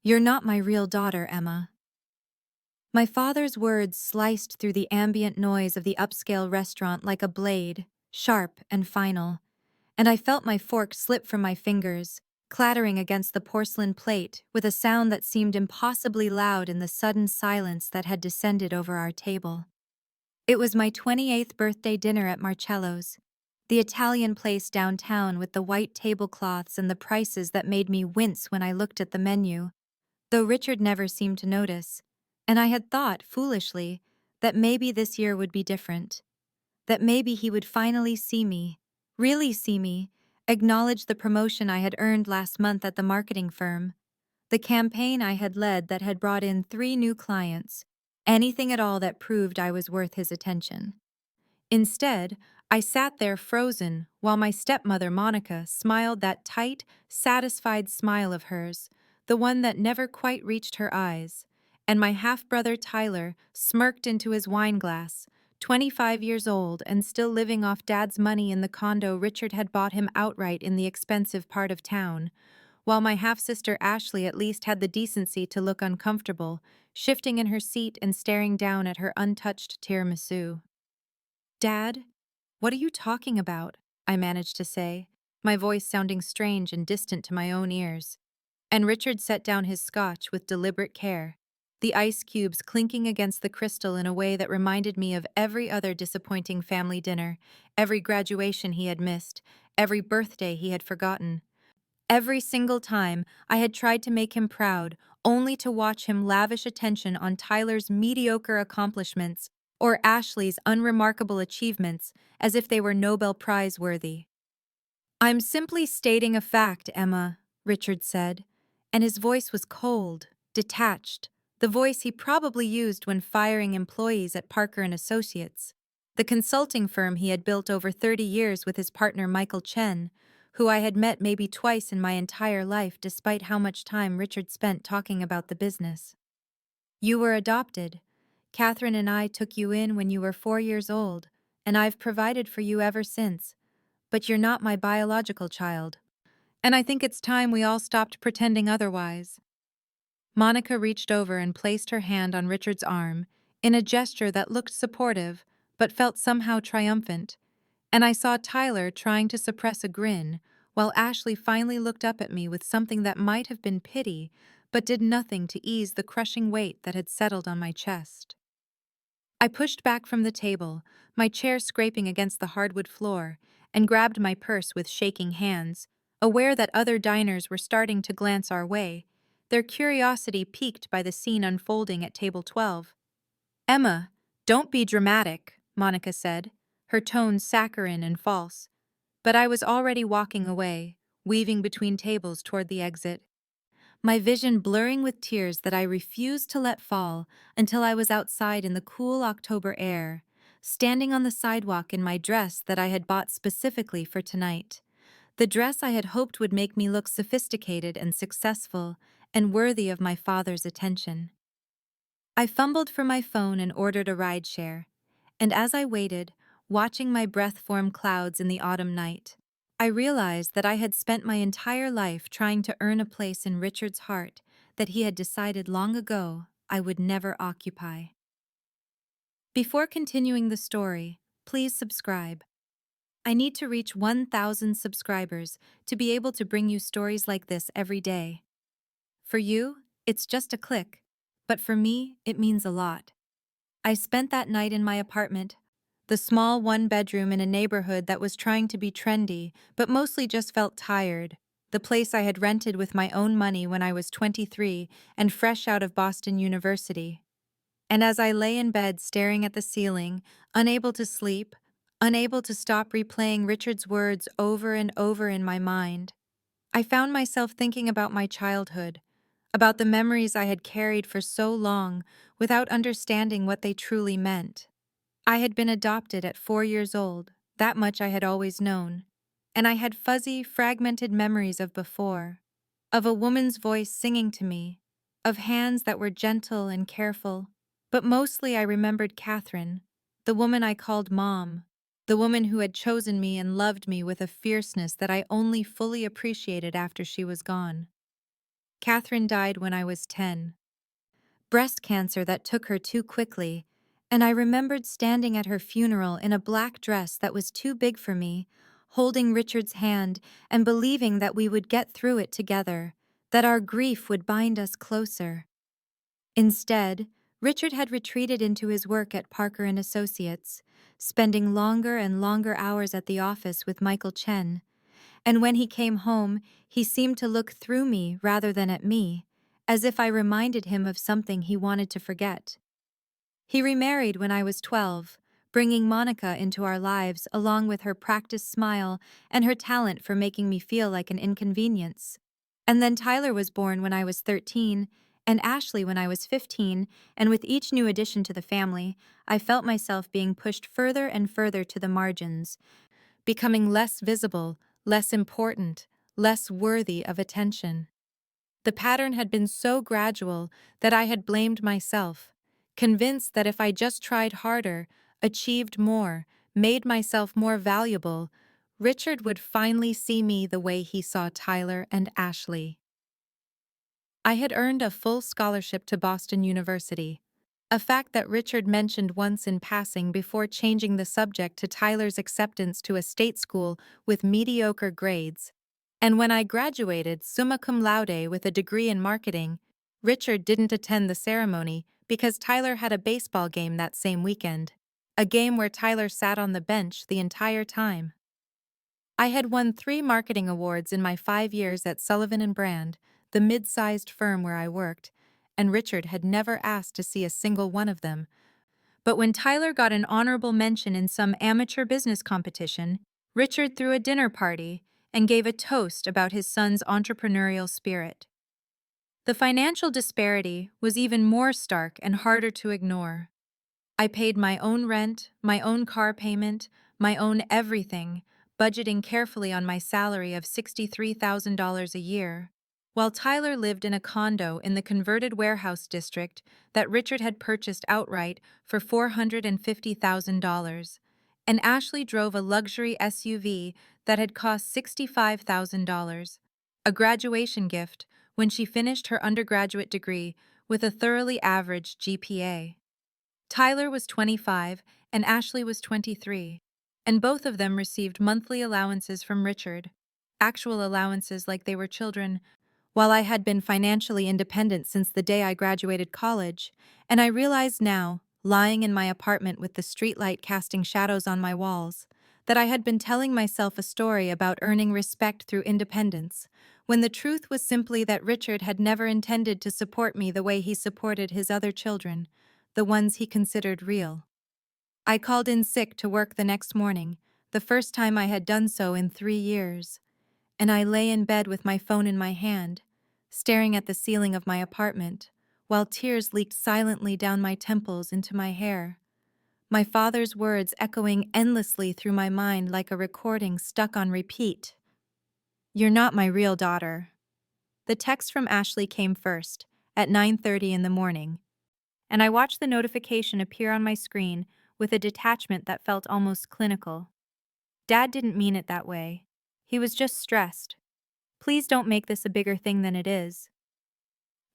You're not my real daughter, Emma. My father's words sliced through the ambient noise of the upscale restaurant like a blade, sharp and final, and I felt my fork slip from my fingers, clattering against the porcelain plate with a sound that seemed impossibly loud in the sudden silence that had descended over our table. It was my 28th birthday dinner at Marcello's, the Italian place downtown with the white tablecloths and the prices that made me wince when I looked at the menu, though Richard never seemed to notice, and I had thought, foolishly, that maybe this year would be different. That maybe he would finally see me, really see me, acknowledge the promotion I had earned last month at the marketing firm, the campaign I had led that had brought in 3 new clients, anything at all that proved I was worth his attention. Instead, I sat there frozen while my stepmother Monica smiled that tight, satisfied smile of hers, the one that never quite reached her eyes, and my half-brother Tyler smirked into his wineglass, 25 years old and still living off Dad's money in the condo Richard had bought him outright in the expensive part of town, while my half-sister Ashley at least had the decency to look uncomfortable, shifting in her seat and staring down at her untouched tiramisu. "Dad, what are you talking about?" I managed to say, my voice sounding strange and distant to my own ears. And Richard set down his scotch with deliberate care, the ice cubes clinking against the crystal in a way that reminded me of every other disappointing family dinner, every graduation he had missed, every birthday he had forgotten. Every single time I had tried to make him proud, only to watch him lavish attention on Tyler's mediocre accomplishments or Ashley's unremarkable achievements as if they were Nobel Prize worthy. "I'm simply stating a fact, Emma," Richard said, and his voice was cold, detached, the voice he probably used when firing employees at Parker and Associates, the consulting firm he had built over 30 years with his partner Michael Chen, who I had met maybe twice in my entire life despite how much time Richard spent talking about the business. "You were adopted. Catherine and I took you in when you were 4 years old, and I've provided for you ever since. But you're not my biological child. And I think it's time we all stopped pretending otherwise." Monica reached over and placed her hand on Richard's arm, in a gesture that looked supportive, but felt somehow triumphant, and I saw Tyler trying to suppress a grin, while Ashley finally looked up at me with something that might have been pity, but did nothing to ease the crushing weight that had settled on my chest. I pushed back from the table, my chair scraping against the hardwood floor, and grabbed my purse with shaking hands, aware that other diners were starting to glance our way, their curiosity piqued by the scene unfolding at table 12. "Emma, don't be dramatic," Monica said, her tone saccharine and false. But I was already walking away, weaving between tables toward the exit, my vision blurring with tears that I refused to let fall until I was outside in the cool October air, standing on the sidewalk in my dress that I had bought specifically for tonight. The dress I had hoped would make me look sophisticated and successful and worthy of my father's attention. I fumbled for my phone and ordered a rideshare, and as I waited, watching my breath form clouds in the autumn night, I realized that I had spent my entire life trying to earn a place in Richard's heart that he had decided long ago I would never occupy. Before continuing the story, please subscribe. I need to reach 1,000 subscribers to be able to bring you stories like this every day. For you, it's just a click, but for me, it means a lot. I spent that night in my apartment, the small one-bedroom in a neighborhood that was trying to be trendy, but mostly just felt tired, the place I had rented with my own money when I was 23 and fresh out of Boston University. And as I lay in bed staring at the ceiling, unable to sleep, unable to stop replaying Richard's words over and over in my mind, I found myself thinking about my childhood, about the memories I had carried for so long without understanding what they truly meant. I had been adopted at 4 years old, that much I had always known, and I had fuzzy, fragmented memories of before, of a woman's voice singing to me, of hands that were gentle and careful, but mostly I remembered Catherine, the woman I called Mom, the woman who had chosen me and loved me with a fierceness that I only fully appreciated after she was gone. Catherine died when I was 10. Breast cancer that took her too quickly, and I remembered standing at her funeral in a black dress that was too big for me, holding Richard's hand and believing that we would get through it together, that our grief would bind us closer. Instead, Richard had retreated into his work at Parker and Associates, spending longer and longer hours at the office with Michael Chen. And when he came home, he seemed to look through me rather than at me, as if I reminded him of something he wanted to forget. He remarried when I was 12, bringing Monica into our lives along with her practiced smile and her talent for making me feel like an inconvenience. And then Tyler was born when I was 13, and Ashley when I was 15, and with each new addition to the family, I felt myself being pushed further and further to the margins, becoming less visible, less important, less worthy of attention. The pattern had been so gradual that I had blamed myself, convinced that if I just tried harder, achieved more, made myself more valuable, Richard would finally see me the way he saw Tyler and Ashley. I had earned a full scholarship to Boston University, a fact that Richard mentioned once in passing before changing the subject to Tyler's acceptance to a state school with mediocre grades. And when I graduated summa cum laude with a degree in marketing, Richard didn't attend the ceremony because Tyler had a baseball game that same weekend, a game where Tyler sat on the bench the entire time. I had won 3 marketing awards in my 5 years at Sullivan & Brand, the mid-sized firm where I worked, and Richard had never asked to see a single one of them. But when Tyler got an honorable mention in some amateur business competition, Richard threw a dinner party and gave a toast about his son's entrepreneurial spirit. The financial disparity was even more stark and harder to ignore. I paid my own rent, my own car payment, my own everything, budgeting carefully on my salary of $63,000 a year, while Tyler lived in a condo in the converted warehouse district that Richard had purchased outright for $450,000, and Ashley drove a luxury SUV that had cost $65,000, a graduation gift when she finished her undergraduate degree with a thoroughly average GPA. Tyler was 25 and Ashley was 23, and both of them received monthly allowances from Richard, actual allowances like they were children, while I had been financially independent since the day I graduated college, and I realized now, lying in my apartment with the streetlight casting shadows on my walls, that I had been telling myself a story about earning respect through independence, when the truth was simply that Richard had never intended to support me the way he supported his other children, the ones he considered real. I called in sick to work the next morning, the first time I had done so in 3 years, and I lay in bed with my phone in my hand, staring at the ceiling of my apartment, while tears leaked silently down my temples into my hair, my father's words echoing endlessly through my mind like a recording stuck on repeat. "You're not my real daughter." The text from Ashley came first, at 9:30 in the morning, and I watched the notification appear on my screen with a detachment that felt almost clinical. Dad didn't mean it that way. He was just stressed. "Please don't make this a bigger thing than it is."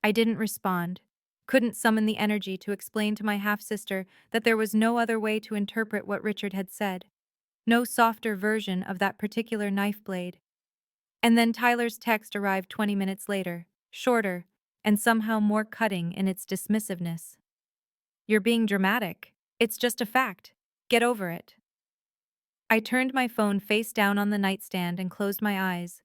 I didn't respond, couldn't summon the energy to explain to my half-sister that there was no other way to interpret what Richard had said, no softer version of that particular knife blade. And then Tyler's text arrived 20 minutes later, shorter, and somehow more cutting in its dismissiveness. "You're being dramatic. It's just a fact. Get over it." I turned my phone face down on the nightstand and closed my eyes,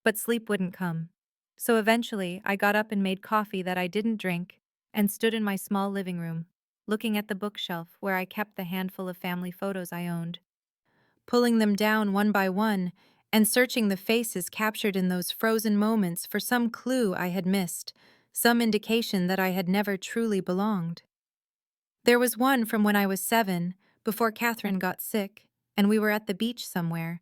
but sleep wouldn't come. So eventually, I got up and made coffee that I didn't drink and stood in my small living room, looking at the bookshelf where I kept the handful of family photos I owned, pulling them down one by one and searching the faces captured in those frozen moments for some clue I had missed, some indication that I had never truly belonged. There was one from when I was 7, before Catherine got sick, and we were at the beach somewhere,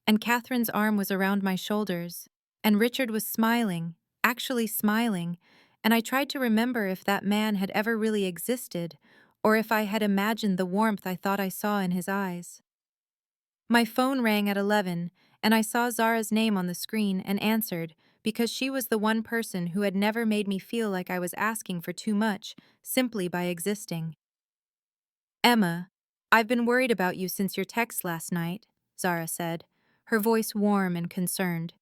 and Catherine's arm was around my shoulders, and Richard was smiling, actually smiling, and I tried to remember if that man had ever really existed, or if I had imagined the warmth I thought I saw in his eyes. My phone rang at 11, and I saw Zara's name on the screen and answered, because she was the one person who had never made me feel like I was asking for too much, simply by existing. Emma, I've been worried about you since your text last night, Zara said, her voice warm and concerned.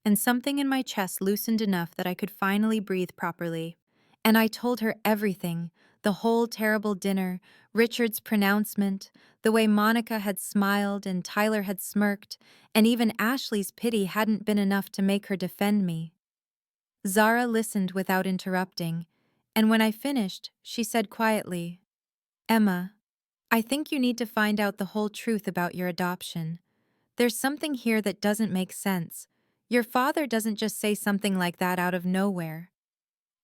And something in my chest loosened enough that I could finally breathe properly. And I told her everything, the whole terrible dinner, Richard's pronouncement, the way Monica had smiled and Tyler had smirked, and even Ashley's pity hadn't been enough to make her defend me. Zara listened without interrupting, and when I finished, she said quietly, Emma, I think you need to find out the whole truth about your adoption. There's something here that doesn't make sense. Your father doesn't just say something like that out of nowhere.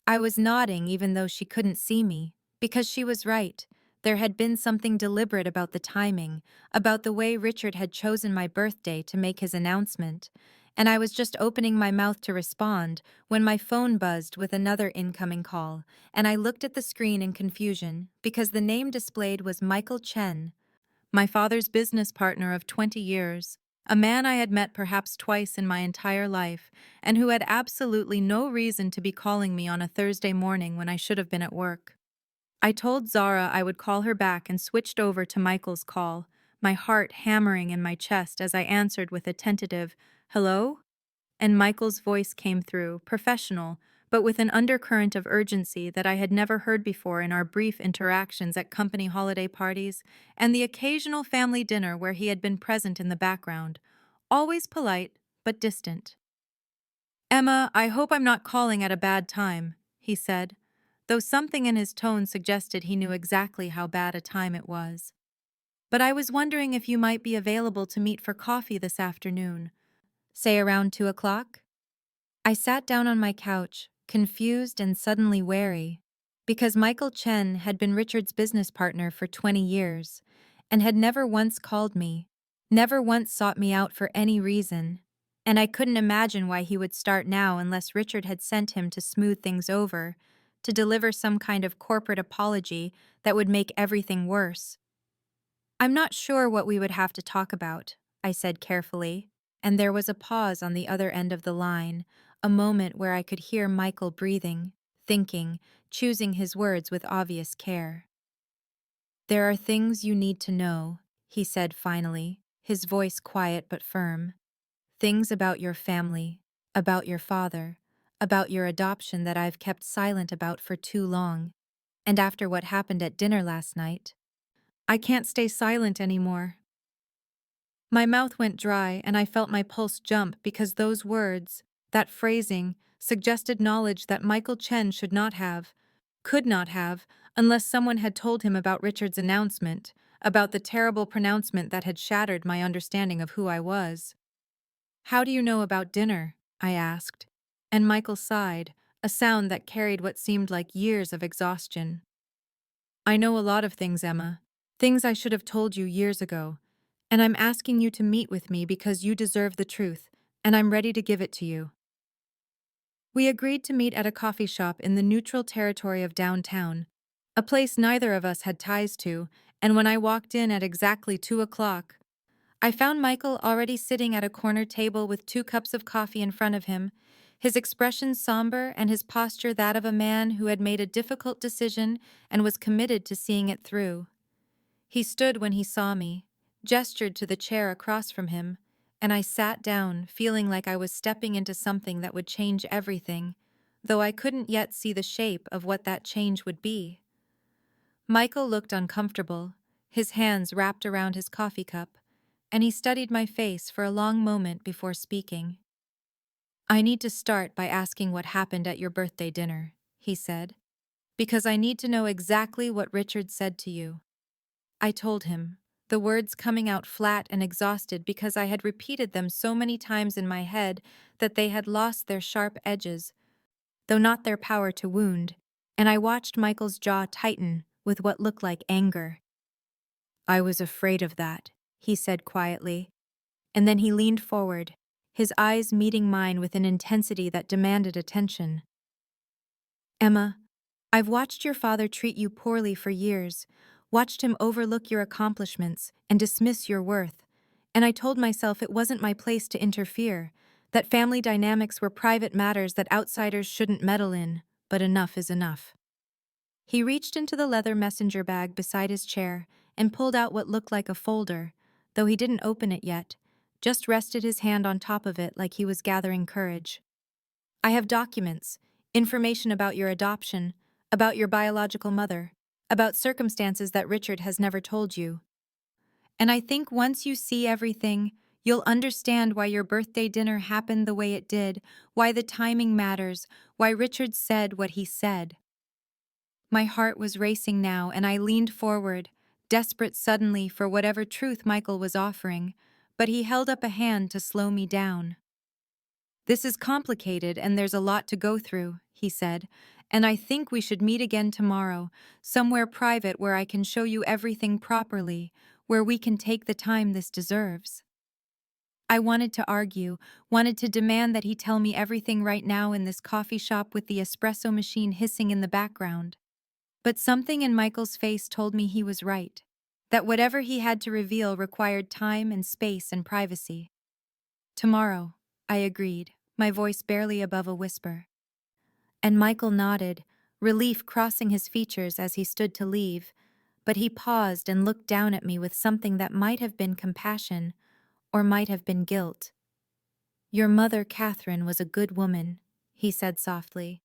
I was nodding even though she couldn't see me, because she was right. There had been something deliberate about the timing, about the way Richard had chosen my birthday to make his announcement, and I was just opening my mouth to respond when my phone buzzed with another incoming call, and I looked at the screen in confusion because the name displayed was Michael Chen, my father's business partner of 20 years. A man I had met perhaps twice in my entire life, and who had absolutely no reason to be calling me on a Thursday morning when I should have been at work. I told Zara I would call her back and switched over to Michael's call, my heart hammering in my chest as I answered with a tentative, "Hello?" And Michael's voice came through, professional, but with an undercurrent of urgency that I had never heard before in our brief interactions at company holiday parties and the occasional family dinner where he had been present in the background, always polite but distant. Emma, I hope I'm not calling at a bad time, he said, though something in his tone suggested he knew exactly how bad a time it was. But I was wondering if you might be available to meet for coffee this afternoon, say around 2 o'clock? I sat down on my couch, confused and suddenly wary, because Michael Chen had been Richard's business partner for 20 years and had never once called me, never once sought me out for any reason, and I couldn't imagine why he would start now unless Richard had sent him to smooth things over, to deliver some kind of corporate apology that would make everything worse. I'm not sure what we would have to talk about, I said carefully, and there was a pause on the other end of the line, a moment where I could hear Michael breathing, thinking, choosing his words with obvious care. There are things you need to know, he said finally, his voice quiet but firm. Things about your family, about your father, about your adoption that I've kept silent about for too long. And after what happened at dinner last night, I can't stay silent anymore. My mouth went dry and I felt my pulse jump because those words, that phrasing, suggested knowledge that Michael Chen should not have, could not have, unless someone had told him about Richard's announcement, about the terrible pronouncement that had shattered my understanding of who I was. How do you know about dinner? I asked, and Michael sighed, a sound that carried what seemed like years of exhaustion. I know a lot of things, Emma. Things I should have told you years ago. And I'm asking you to meet with me because you deserve the truth, and I'm ready to give it to you. We agreed to meet at a coffee shop in the neutral territory of downtown, a place neither of us had ties to, and when I walked in at exactly 2 o'clock, I found Michael already sitting at a corner table with 2 cups of coffee in front of him, his expression somber and his posture that of a man who had made a difficult decision and was committed to seeing it through. He stood when he saw me, gestured to the chair across from him, and I sat down, feeling like I was stepping into something that would change everything, though I couldn't yet see the shape of what that change would be. Michael looked uncomfortable, his hands wrapped around his coffee cup, and he studied my face for a long moment before speaking. I need to start by asking what happened at your birthday dinner, he said, because I need to know exactly what Richard said to you. I told him, the words coming out flat and exhausted because I had repeated them so many times in my head that they had lost their sharp edges, though not their power to wound, and I watched Michael's jaw tighten with what looked like anger. I was afraid of that, he said quietly, and then he leaned forward, his eyes meeting mine with an intensity that demanded attention. Emma, I've watched your father treat you poorly for years, watched him overlook your accomplishments and dismiss your worth, and I told myself it wasn't my place to interfere, that family dynamics were private matters that outsiders shouldn't meddle in, but enough is enough. He reached into the leather messenger bag beside his chair and pulled out what looked like a folder, though he didn't open it yet, just rested his hand on top of it like he was gathering courage. I have documents, information about your adoption, about your biological mother, about circumstances that Richard has never told you. And I think once you see everything, you'll understand why your birthday dinner happened the way it did, why the timing matters, why Richard said what he said. My heart was racing now, and I leaned forward, desperate suddenly for whatever truth Michael was offering, but he held up a hand to slow me down. "This is complicated and there's a lot to go through," he said, "and I think we should meet again tomorrow, somewhere private where I can show you everything properly, where we can take the time this deserves." I wanted to argue, wanted to demand that he tell me everything right now in this coffee shop with the espresso machine hissing in the background. But something in Michael's face told me he was right, that whatever he had to reveal required time and space and privacy. "Tomorrow," I agreed, my voice barely above a whisper. And Michael nodded, relief crossing his features as he stood to leave, but he paused and looked down at me with something that might have been compassion, or might have been guilt. "Your mother, Catherine, was a good woman," he said softly,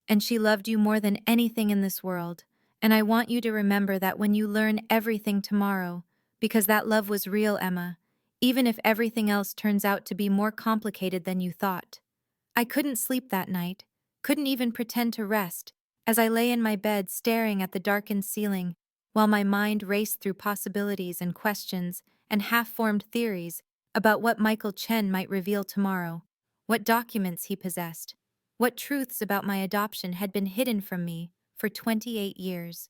"and she loved you more than anything in this world, and I want you to remember that when you learn everything tomorrow, because that love was real, Emma, even if everything else turns out to be more complicated than you thought." I couldn't sleep that night, couldn't even pretend to rest, as I lay in my bed staring at the darkened ceiling, while my mind raced through possibilities and questions and half-formed theories about what Michael Chen might reveal tomorrow, what documents he possessed, what truths about my adoption had been hidden from me for 28 years.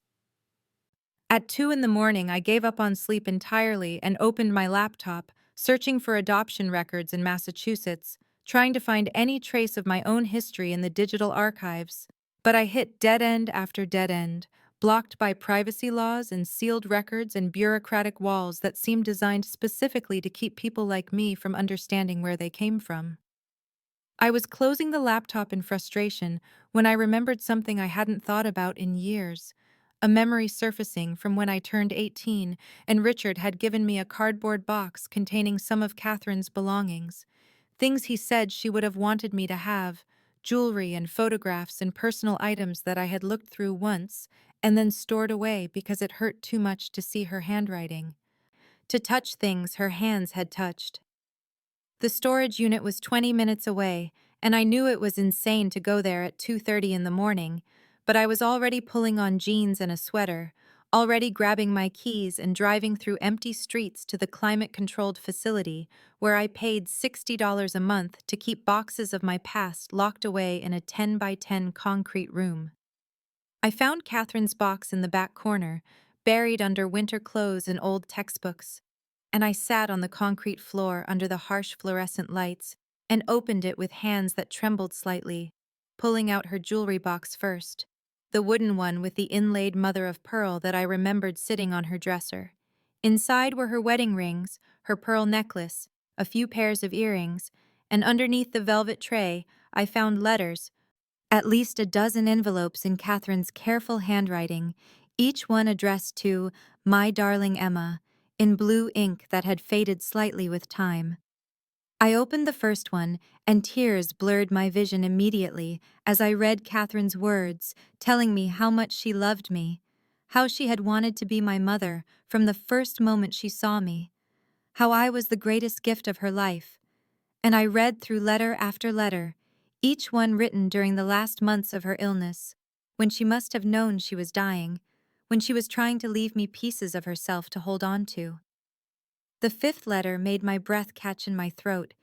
At 2 in the morning, I gave up on sleep entirely and opened my laptop, searching for adoption records in Massachusetts, trying to find any trace of my own history in the digital archives. But I hit dead end after dead end, blocked by privacy laws and sealed records and bureaucratic walls that seemed designed specifically to keep people like me from understanding where they came from. I was closing the laptop in frustration when I remembered something I hadn't thought about in years, a memory surfacing from when I turned 18 and Richard had given me a cardboard box containing some of Catherine's belongings, things he said she would have wanted me to have, jewelry and photographs and personal items that I had looked through once and then stored away because it hurt too much to see her handwriting, to touch things her hands had touched. The storage unit was 20 minutes away, and I knew it was insane to go there at 2:30 in the morning, but I was already pulling on jeans and a sweater, already grabbing my keys and driving through empty streets to the climate-controlled facility where I paid $60 a month to keep boxes of my past locked away in a 10 by 10 concrete room. I found Catherine's box in the back corner, buried under winter clothes and old textbooks, and I sat on the concrete floor under the harsh fluorescent lights and opened it with hands that trembled slightly, pulling out her jewelry box first, the wooden one with the inlaid mother of pearl that I remembered sitting on her dresser. Inside were her wedding rings, her pearl necklace, a few pairs of earrings, and underneath the velvet tray I found letters, at least a dozen envelopes in Catherine's careful handwriting, each one addressed to "My Darling Emma," in blue ink that had faded slightly with time. I opened the first one, and tears blurred my vision immediately as I read Catherine's words, telling me how much she loved me, how she had wanted to be my mother from the first moment she saw me, how I was the greatest gift of her life. And I read through letter after letter, each one written during the last months of her illness, when she must have known she was dying, when she was trying to leave me pieces of herself to hold on to. The fifth letter made my breath catch in my throat,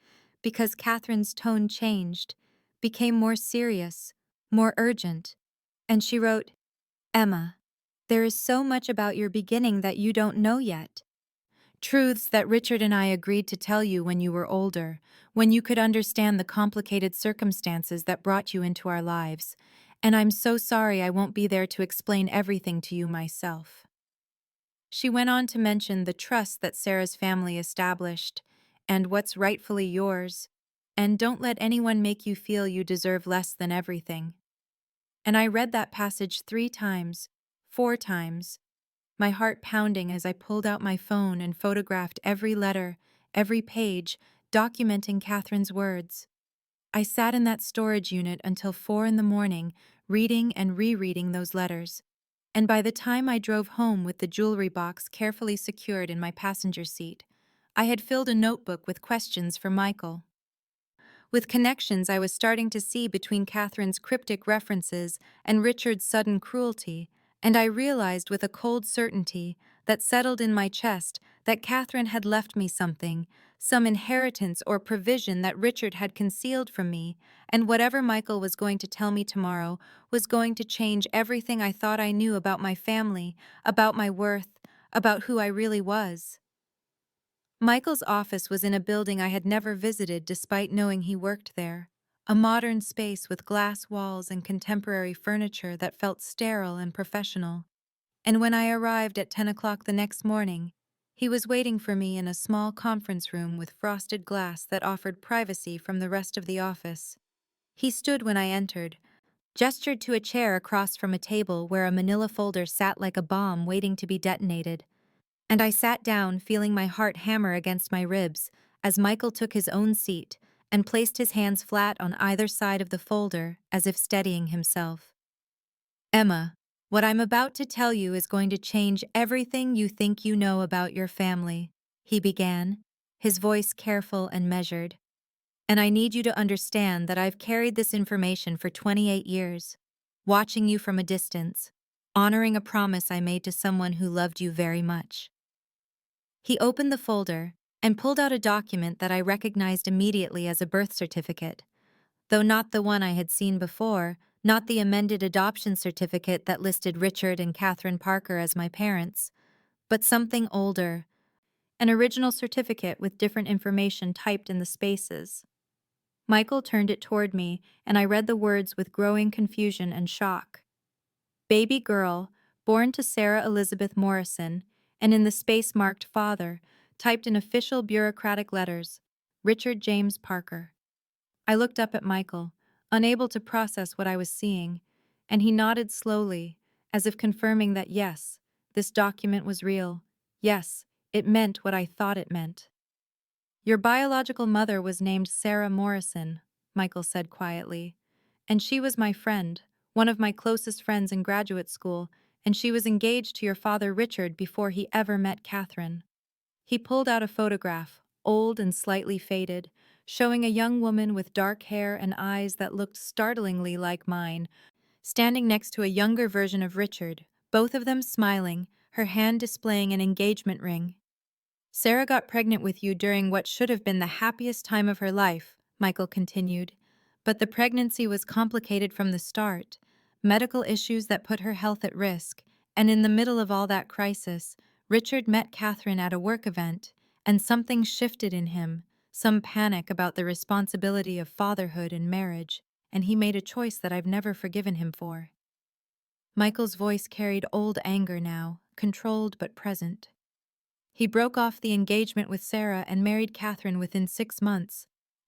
because Catherine's tone changed, became more serious, more urgent, and she wrote, "Emma, there is so much about your beginning that you don't know yet. Truths that Richard and I agreed to tell you when you were older, when you could understand the complicated circumstances that brought you into our lives, and I'm so sorry I won't be there to explain everything to you myself." She went on to mention the trust that Sarah's family established, and what's rightfully yours, And don't let anyone make you feel you deserve less than everything. And I read that passage 3 times, 4 times, my heart pounding as I pulled out my phone and photographed every letter, every page, documenting Catherine's words. I sat in that storage unit until 4 in the morning, reading and rereading those letters. And by the time I drove home with the jewelry box carefully secured in my passenger seat, I had filled a notebook with questions for Michael. With connections I was starting to see between Catherine's cryptic references and Richard's sudden cruelty, and I realized with a cold certainty that settled in my chest that Catherine had left me something, some inheritance or provision that Richard had concealed from me, and whatever Michael was going to tell me tomorrow was going to change everything I thought I knew about my family, about my worth, about who I really was. Michael's office was in a building I had never visited despite knowing he worked there, a modern space with glass walls and contemporary furniture that felt sterile and professional. And when I arrived at 10 o'clock the next morning, he was waiting for me in a small conference room with frosted glass that offered privacy from the rest of the office. He stood when I entered, gestured to a chair across from a table where a manila folder sat like a bomb waiting to be detonated, and I sat down, feeling my heart hammer against my ribs, as Michael took his own seat and placed his hands flat on either side of the folder as if steadying himself. Emma, what I'm about to tell you is going to change everything you think you know about your family, he began, his voice careful and measured. And I need you to understand that I've carried this information for 28 years, watching you from a distance, honoring a promise I made to someone who loved you very much. He opened the folder and pulled out a document that I recognized immediately as a birth certificate, though not the one I had seen before, not the amended adoption certificate that listed Richard and Catherine Parker as my parents, but something older, an original certificate with different information typed in the spaces. Michael turned it toward me, and I read the words with growing confusion and shock. Baby girl, born to Sarah Elizabeth Morrison, and in the space marked father, typed in official bureaucratic letters, Richard James Parker. I looked up at Michael, unable to process what I was seeing, and he nodded slowly, as if confirming that yes, this document was real. Yes, it meant what I thought it meant. Your biological mother was named Sarah Morrison, Michael said quietly, and she was my friend, one of my closest friends in graduate school, and she was engaged to your father Richard before he ever met Catherine. He pulled out a photograph, old and slightly faded, showing a young woman with dark hair and eyes that looked startlingly like mine, standing next to a younger version of Richard, both of them smiling, her hand displaying an engagement ring. Sarah got pregnant with you during what should have been the happiest time of her life, Michael continued, but the pregnancy was complicated from the start, medical issues that put her health at risk, and in the middle of all that crisis, Richard met Catherine at a work event, and something shifted in him, some panic about the responsibility of fatherhood and marriage, and he made a choice that I've never forgiven him for. Michael's voice carried old anger now, controlled but present. He broke off the engagement with Sarah and married Catherine within 6 months.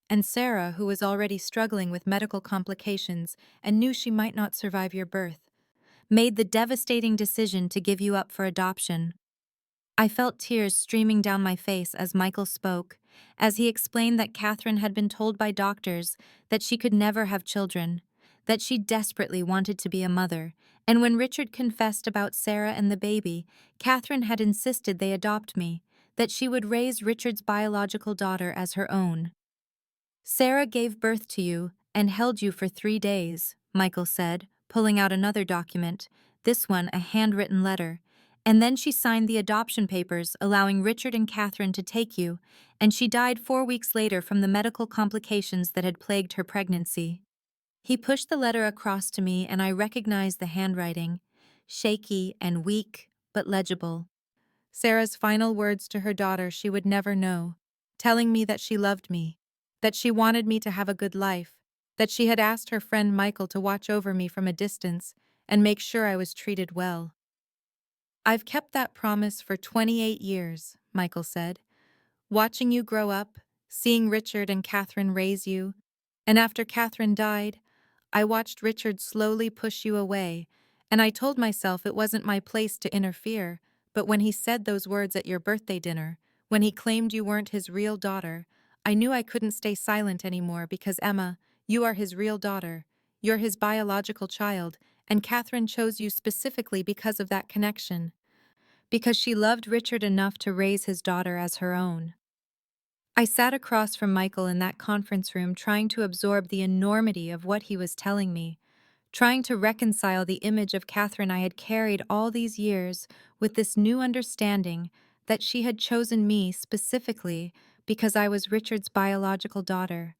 And Sarah, who was already struggling with medical complications and knew she might not survive your birth, made the devastating decision to give you up for adoption. I felt tears streaming down my face as Michael spoke, as he explained that Catherine had been told by doctors that she could never have children, that she desperately wanted to be a mother, and when Richard confessed about Sarah and the baby, Catherine had insisted they adopt me, that she would raise Richard's biological daughter as her own. Sarah gave birth to you and held you for 3 days, Michael said, pulling out another document, this one a handwritten letter, and then she signed the adoption papers allowing Richard and Catherine to take you, and she died 4 weeks later from the medical complications that had plagued her pregnancy. He pushed the letter across to me and I recognized the handwriting, shaky and weak, but legible. Sarah's final words to her daughter she would never know, telling me that she loved me, that she wanted me to have a good life, that she had asked her friend Michael to watch over me from a distance and make sure I was treated well. I've kept that promise for 28 years, Michael said, watching you grow up, seeing Richard and Catherine raise you, and after Catherine died, I watched Richard slowly push you away, and I told myself it wasn't my place to interfere, but when he said those words at your birthday dinner, when he claimed you weren't his real daughter, I knew I couldn't stay silent anymore because Emma, you are his real daughter. You're his biological child, and Catherine chose you specifically because of that connection, because she loved Richard enough to raise his daughter as her own. I sat across from Michael in that conference room trying to absorb the enormity of what he was telling me, trying to reconcile the image of Catherine I had carried all these years with this new understanding that she had chosen me specifically because I was Richard's biological daughter,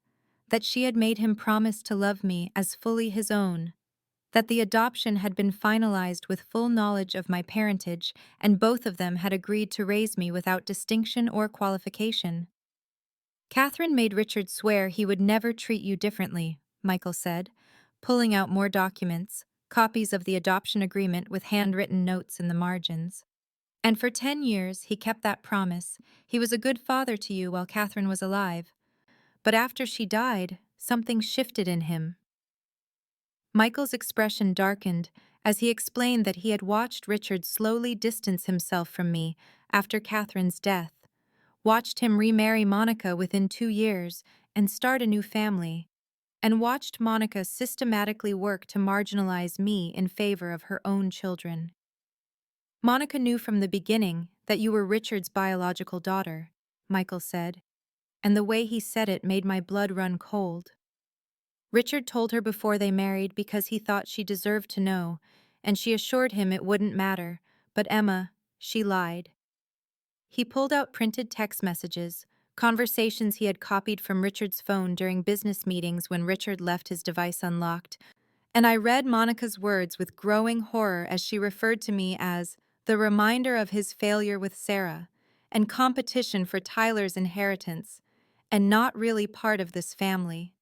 that she had made him promise to love me as fully his own, that the adoption had been finalized with full knowledge of my parentage, and both of them had agreed to raise me without distinction or qualification. Catherine made Richard swear he would never treat you differently, Michael said, pulling out more documents, copies of the adoption agreement with handwritten notes in the margins. And for 10 years, he kept that promise. He was a good father to you while Catherine was alive. But after she died, something shifted in him. Michael's expression darkened as he explained that he had watched Richard slowly distance himself from me after Catherine's death, watched him remarry Monica within 2 years and start a new family, and watched Monica systematically work to marginalize me in favor of her own children. Monica knew from the beginning that you were Richard's biological daughter, Michael said, and the way he said it made my blood run cold. Richard told her before they married because he thought she deserved to know, and she assured him it wouldn't matter, but Emma, she lied. He pulled out printed text messages, conversations he had copied from Richard's phone during business meetings when Richard left his device unlocked, and I read Monica's words with growing horror as she referred to me as the reminder of his failure with Sarah, and competition for Tyler's inheritance, and not really part of this family.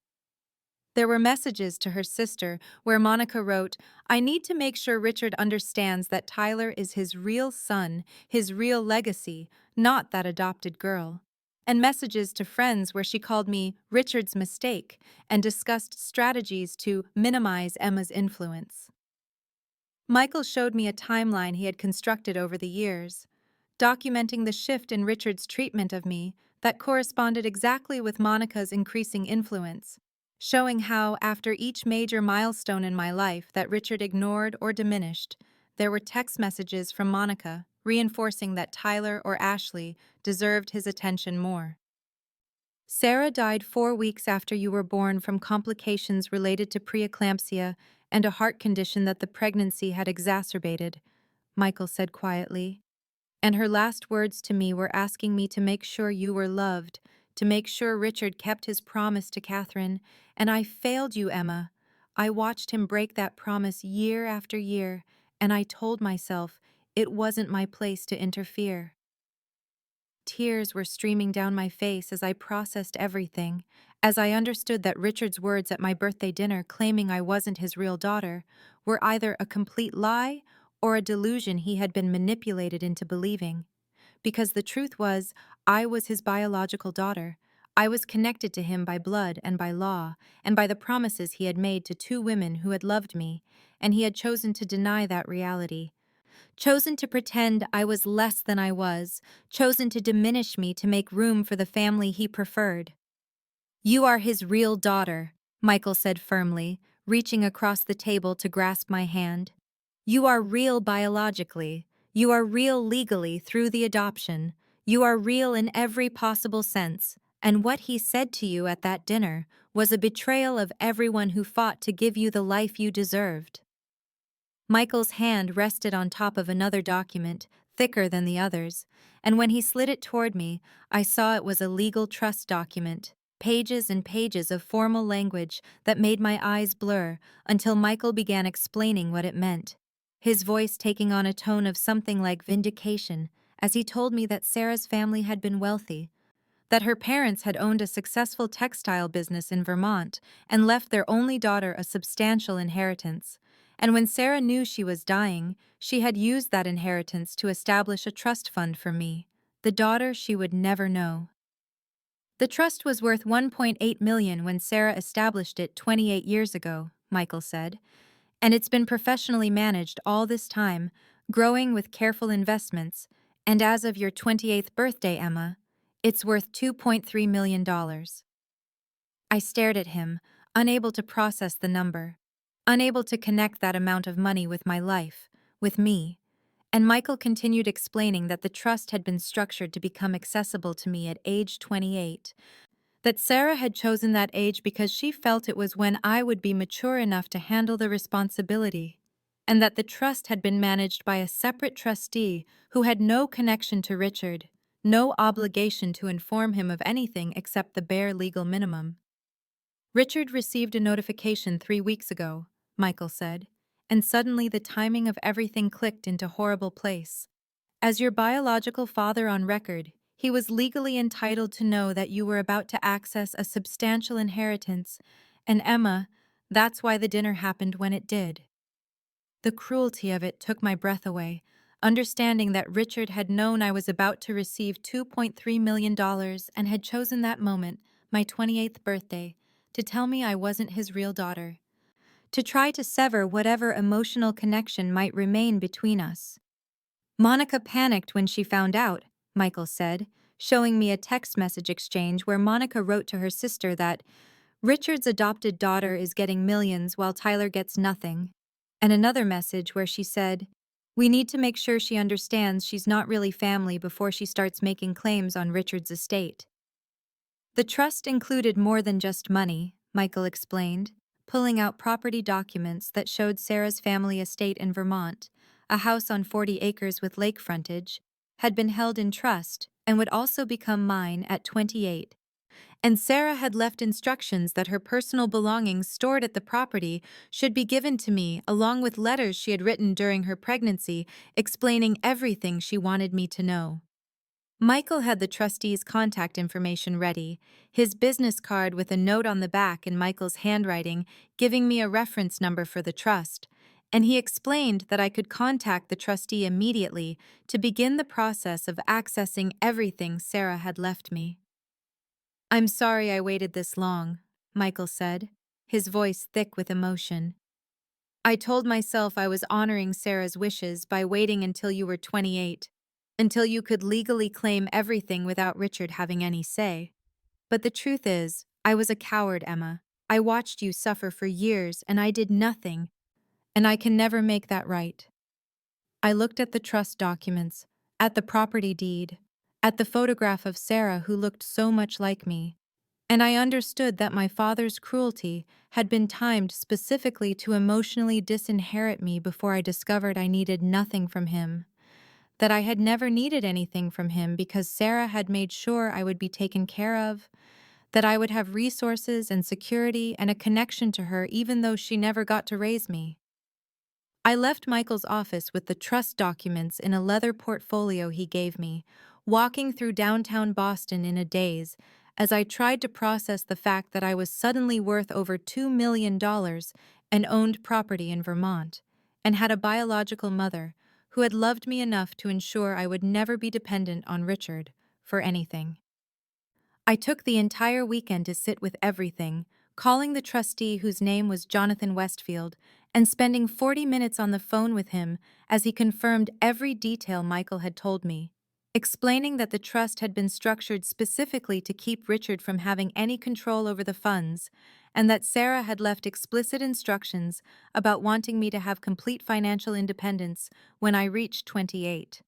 There were messages to her sister where Monica wrote, "I need to make sure Richard understands that Tyler is his real son, his real legacy, not that adopted girl." And messages to friends where she called me Richard's mistake and discussed strategies to minimize Emma's influence. Michael showed me a timeline he had constructed over the years, documenting the shift in Richard's treatment of me that corresponded exactly with Monica's increasing influence, showing how, after each major milestone in my life that Richard ignored or diminished, there were text messages from Monica reinforcing that Tyler or Ashley deserved his attention more. Sarah died 4 weeks after you were born from complications related to preeclampsia and a heart condition that the pregnancy had exacerbated, Michael said quietly. And her last words to me were asking me to make sure you were loved, to make sure Richard kept his promise to Catherine, and I failed you, Emma. I watched him break that promise year after year, and I told myself it wasn't my place to interfere. Tears were streaming down my face as I processed everything, as I understood that Richard's words at my birthday dinner claiming I wasn't his real daughter were either a complete lie or a delusion he had been manipulated into believing. Because the truth was, I was his biological daughter. I was connected to him by blood and by law, and by the promises he had made to 2 women who had loved me, and he had chosen to deny that reality. Chosen to pretend I was less than I was, chosen to diminish me to make room for the family he preferred. "You are his real daughter," Michael said firmly, reaching across the table to grasp my hand. "You are real biologically. You are real legally through the adoption. You are real in every possible sense, and what he said to you at that dinner was a betrayal of everyone who fought to give you the life you deserved." Michael's hand rested on top of another document, thicker than the others, and when he slid it toward me, I saw it was a legal trust document, pages and pages of formal language that made my eyes blur until Michael began explaining what it meant, his voice taking on a tone of something like vindication as he told me that Sarah's family had been wealthy, that her parents had owned a successful textile business in Vermont and left their only daughter a substantial inheritance. And when Sarah knew she was dying, she had used that inheritance to establish a trust fund for me, the daughter she would never know. The trust was worth 1.8 million when Sarah established it 28 years ago, Michael said, and it's been professionally managed all this time, growing with careful investments, and as of your 28th birthday, Emma, it's worth $2.3 million. I stared at him, unable to process the number, unable to connect that amount of money with my life, with me, and Michael continued explaining that the trust had been structured to become accessible to me at age 28, that Sarah had chosen that age because she felt it was when I would be mature enough to handle the responsibility, and that the trust had been managed by a separate trustee who had no connection to Richard, no obligation to inform him of anything except the bare legal minimum. Richard received a notification 3 weeks ago, Michael said, and suddenly the timing of everything clicked into horrible place. As your biological father on record, he was legally entitled to know that you were about to access a substantial inheritance, and Emma, that's why the dinner happened when it did. The cruelty of it took my breath away, understanding that Richard had known I was about to receive $2.3 million and had chosen that moment, my 28th birthday, to tell me I wasn't his real daughter, to try to sever whatever emotional connection might remain between us. Monica panicked when she found out, Michael said, showing me a text message exchange where Monica wrote to her sister that Richard's adopted daughter is getting millions while Tyler gets nothing, and another message where she said, "We need to make sure she understands she's not really family before she starts making claims on Richard's estate." The trust included more than just money, Michael explained, pulling out property documents that showed Sarah's family estate in Vermont, a house on 40 acres with lake frontage, had been held in trust and would also become mine at 28. And Sarah had left instructions that her personal belongings stored at the property should be given to me, along with letters she had written during her pregnancy explaining everything she wanted me to know. Michael had the trustee's contact information ready, his business card with a note on the back in Michael's handwriting giving me a reference number for the trust, and he explained that I could contact the trustee immediately to begin the process of accessing everything Sarah had left me. "I'm sorry I waited this long," Michael said, his voice thick with emotion. "I told myself I was honoring Sarah's wishes by waiting until you were 28, until you could legally claim everything without Richard having any say. But the truth is, I was a coward, Emma. I watched you suffer for years and I did nothing, and I can never make that right." I looked at the trust documents, at the property deed, at the photograph of Sarah who looked so much like me, and I understood that my father's cruelty had been timed specifically to emotionally disinherit me before I discovered I needed nothing from him, that I had never needed anything from him because Sarah had made sure I would be taken care of, that I would have resources and security and a connection to her even though she never got to raise me. I left Michael's office with the trust documents in a leather portfolio he gave me, walking through downtown Boston in a daze as I tried to process the fact that I was suddenly worth over $2 million and owned property in Vermont, and had a biological mother who had loved me enough to ensure I would never be dependent on Richard for anything. I took the entire weekend to sit with everything, calling the trustee whose name was Jonathan Westfield and spending 40 minutes on the phone with him as he confirmed every detail Michael had told me, explaining that the trust had been structured specifically to keep Richard from having any control over the funds, and that Sarah had left explicit instructions about wanting me to have complete financial independence when I reached 28.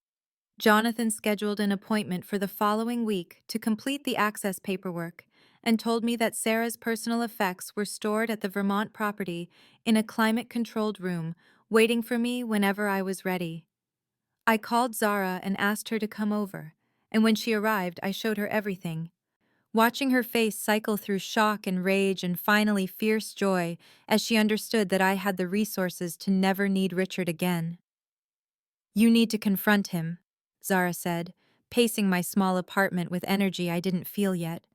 Jonathan scheduled an appointment for the following week to complete the access paperwork and told me that Sarah's personal effects were stored at the Vermont property in a climate-controlled room, waiting for me whenever I was ready. I called Zara and asked her to come over, and when she arrived, I showed her everything. Watching her face cycle through shock and rage and finally fierce joy as she understood that I had the resources to never need Richard again. "You need to confront him," Zara said, pacing my small apartment with energy I didn't feel yet.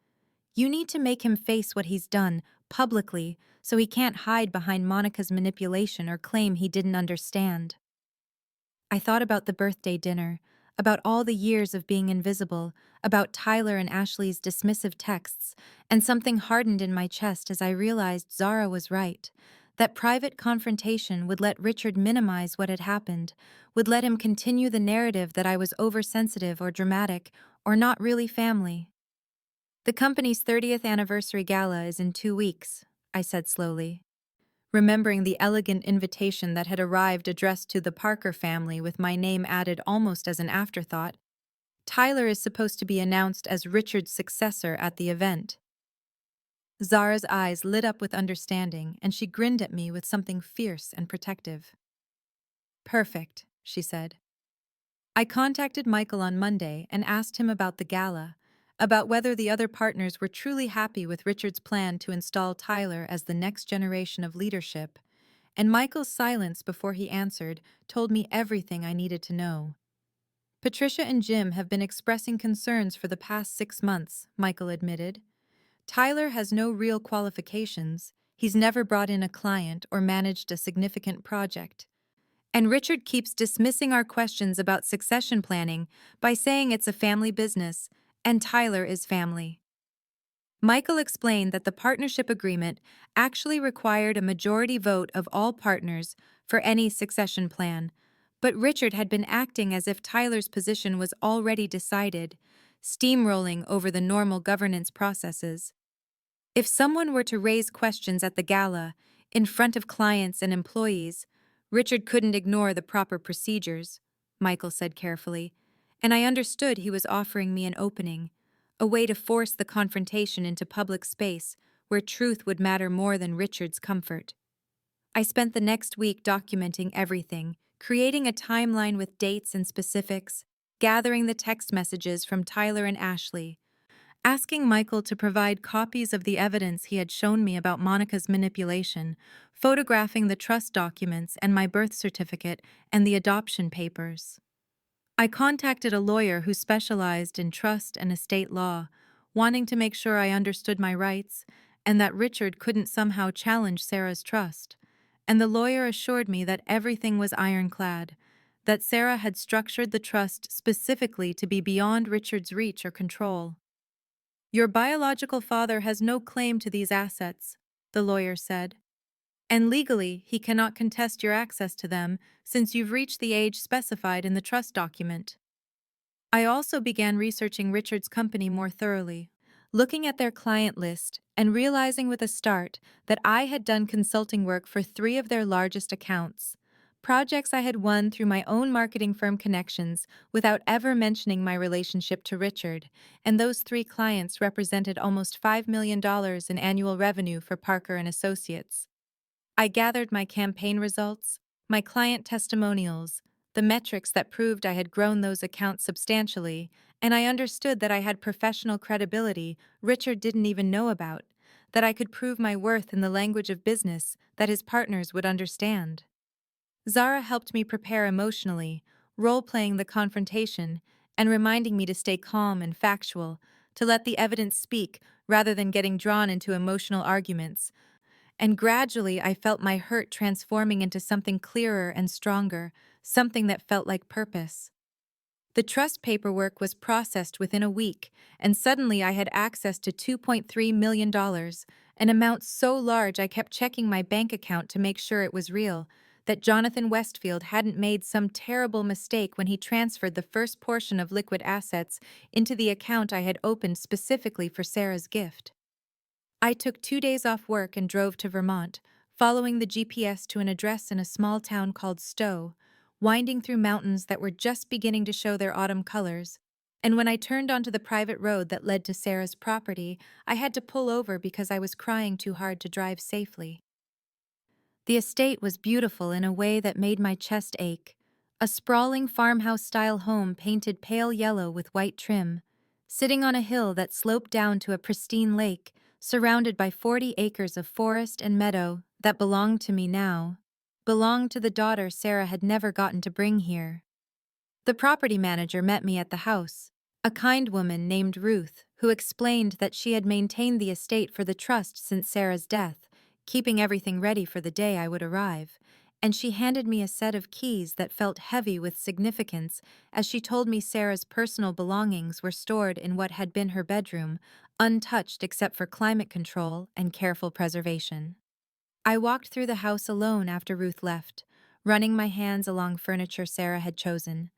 "You need to make him face what he's done, publicly, so he can't hide behind Monica's manipulation or claim he didn't understand." I thought about the birthday dinner, about all the years of being invisible, about Tyler and Ashley's dismissive texts, and something hardened in my chest as I realized Zara was right. That private confrontation would let Richard minimize what had happened, would let him continue the narrative that I was oversensitive or dramatic, or not really family. The company's 30th anniversary gala is in 2 weeks, I said slowly, remembering the elegant invitation that had arrived addressed to the Parker family with my name added almost as an afterthought. Tyler is supposed to be announced as Richard's successor at the event. Zara's eyes lit up with understanding, and she grinned at me with something fierce and protective. Perfect, she said. I contacted Michael on Monday and asked him about the gala, about whether the other partners were truly happy with Richard's plan to install Tyler as the next generation of leadership, and Michael's silence before he answered told me everything I needed to know. Patricia and Jim have been expressing concerns for the past 6 months, Michael admitted. Tyler has no real qualifications, he's never brought in a client or managed a significant project. And Richard keeps dismissing our questions about succession planning by saying it's a family business, and Tyler is family. Michael explained that the partnership agreement actually required a majority vote of all partners for any succession plan, but Richard had been acting as if Tyler's position was already decided, steamrolling over the normal governance processes. If someone were to raise questions at the gala, in front of clients and employees, Richard couldn't ignore the proper procedures, Michael said carefully, and I understood he was offering me an opening, a way to force the confrontation into public space where truth would matter more than Richard's comfort. I spent the next week documenting everything, creating a timeline with dates and specifics, gathering the text messages from Tyler and Ashley, asking Michael to provide copies of the evidence he had shown me about Monica's manipulation, photographing the trust documents and my birth certificate and the adoption papers. I contacted a lawyer who specialized in trust and estate law, wanting to make sure I understood my rights and that Richard couldn't somehow challenge Sarah's trust. And the lawyer assured me that everything was ironclad, that Sarah had structured the trust specifically to be beyond Richard's reach or control. Your biological father has no claim to these assets, the lawyer said, and legally he cannot contest your access to them since you've reached the age specified in the trust document. I also began researching Richard's company more thoroughly, looking at their client list and realizing with a start that I had done consulting work for 3 of their largest accounts, projects I had won through my own marketing firm connections without ever mentioning my relationship to Richard, and those 3 clients represented almost $5 million in annual revenue for Parker and Associates. I gathered my campaign results, my client testimonials, the metrics that proved I had grown those accounts substantially, and I understood that I had professional credibility Richard didn't even know about, that I could prove my worth in the language of business that his partners would understand. Zara helped me prepare emotionally, role-playing the confrontation and reminding me to stay calm and factual, to let the evidence speak rather than getting drawn into emotional arguments. And gradually I felt my hurt transforming into something clearer and stronger, something that felt like purpose. The trust paperwork was processed within a week, and suddenly I had access to $2.3 million, an amount so large I kept checking my bank account to make sure it was real, that Jonathan Westfield hadn't made some terrible mistake when he transferred the first portion of liquid assets into the account I had opened specifically for Sarah's gift. I took 2 days off work and drove to Vermont, following the GPS to an address in a small town called Stowe, winding through mountains that were just beginning to show their autumn colors. And when I turned onto the private road that led to Sarah's property, I had to pull over because I was crying too hard to drive safely. The estate was beautiful in a way that made my chest ache. A sprawling farmhouse-style home painted pale yellow with white trim, sitting on a hill that sloped down to a pristine lake, surrounded by 40 acres of forest and meadow that belonged to me now, belonged to the daughter Sarah had never gotten to bring here. The property manager met me at the house, a kind woman named Ruth, who explained that she had maintained the estate for the trust since Sarah's death, keeping everything ready for the day I would arrive, and she handed me a set of keys that felt heavy with significance as she told me Sarah's personal belongings were stored in what had been her bedroom, untouched except for climate control and careful preservation. I walked through the house alone after Ruth left, running my hands along furniture Sarah had chosen.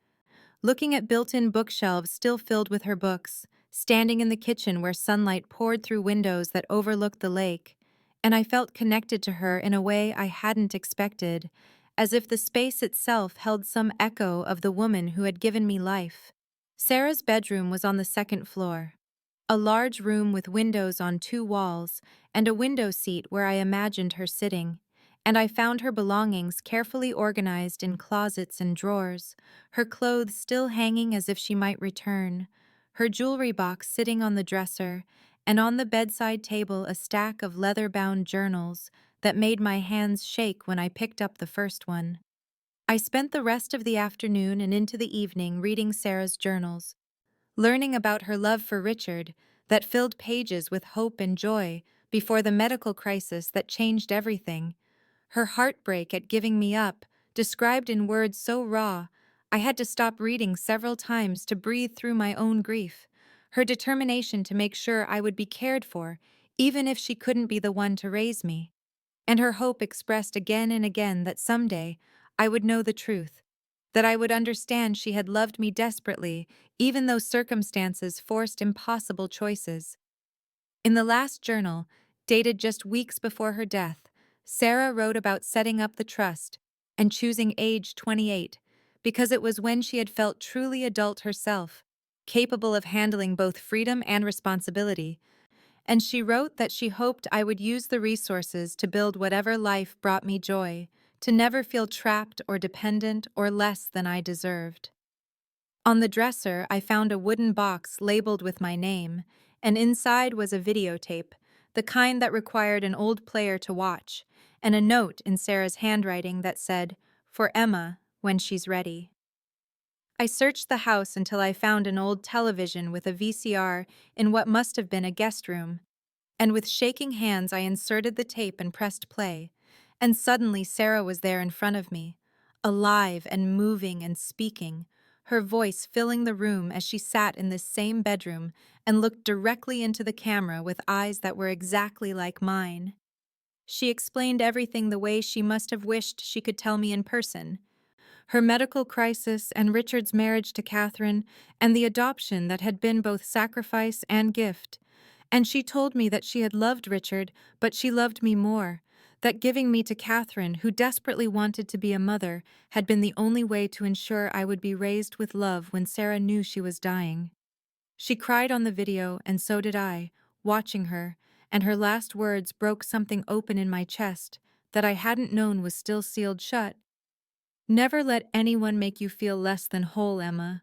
Looking at built-in bookshelves still filled with her books, standing in the kitchen where sunlight poured through windows that overlooked the lake, and I felt connected to her in a way I hadn't expected, as if the space itself held some echo of the woman who had given me life. Sarah's bedroom was on the second floor, a large room with windows on two walls and a window seat where I imagined her sitting, and I found her belongings carefully organized in closets and drawers, her clothes still hanging as if she might return, her jewelry box sitting on the dresser, and on the bedside table a stack of leather-bound journals that made my hands shake when I picked up the first one. I spent the rest of the afternoon and into the evening reading Sarah's journals, learning about her love for Richard that filled pages with hope and joy before the medical crisis that changed everything, her heartbreak at giving me up, described in words so raw, I had to stop reading several times to breathe through my own grief, her determination to make sure I would be cared for, even if she couldn't be the one to raise me, and her hope expressed again and again that someday I would know the truth, that I would understand she had loved me desperately, even though circumstances forced impossible choices. In the last journal, dated just weeks before her death, Sarah wrote about setting up the trust and choosing age 28 because it was when she had felt truly adult herself, capable of handling both freedom and responsibility, and she wrote that she hoped I would use the resources to build whatever life brought me joy, to never feel trapped or dependent or less than I deserved. On the dresser, I found a wooden box labeled with my name, and inside was a videotape, the kind that required an old player to watch, and a note in Sarah's handwriting that said, "For Emma, when she's ready." I searched the house until I found an old television with a VCR in what must have been a guest room, and with shaking hands I inserted the tape and pressed play, and suddenly Sarah was there in front of me, alive and moving and speaking, her voice filling the room as she sat in this same bedroom and looked directly into the camera with eyes that were exactly like mine. She explained everything the way she must have wished she could tell me in person. Her medical crisis and Richard's marriage to Catherine and the adoption that had been both sacrifice and gift. And she told me that she had loved Richard, but she loved me more, that giving me to Catherine, who desperately wanted to be a mother, had been the only way to ensure I would be raised with love when Sarah knew she was dying. She cried on the video, and so did I, watching her, and her last words broke something open in my chest that I hadn't known was still sealed shut. Never let anyone make you feel less than whole, Emma.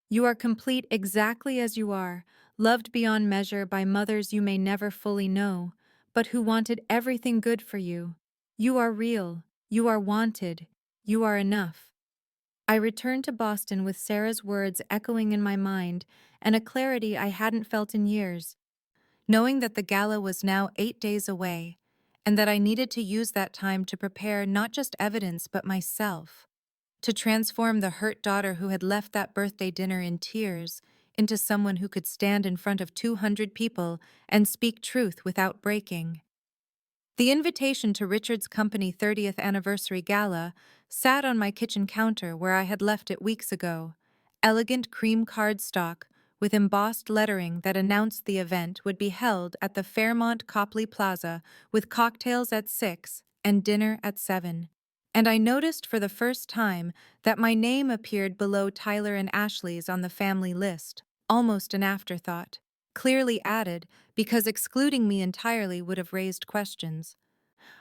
You are complete exactly as you are, loved beyond measure by mothers you may never fully know, but who wanted everything good for you. You are real, you are wanted, you are enough. I returned to Boston with Sarah's words echoing in my mind and a clarity I hadn't felt in years, knowing that the gala was now 8 days away, and that I needed to use that time to prepare not just evidence but myself, to transform the hurt daughter who had left that birthday dinner in tears into someone who could stand in front of 200 people and speak truth without breaking. The invitation to Richard's company 30th anniversary gala sat on my kitchen counter where I had left it weeks ago, elegant cream cardstock with embossed lettering that announced the event would be held at the Fairmont Copley Plaza with cocktails at 6 and dinner at 7. And I noticed for the first time that my name appeared below Tyler and Ashley's on the family list, almost an afterthought, clearly added because excluding me entirely would have raised questions.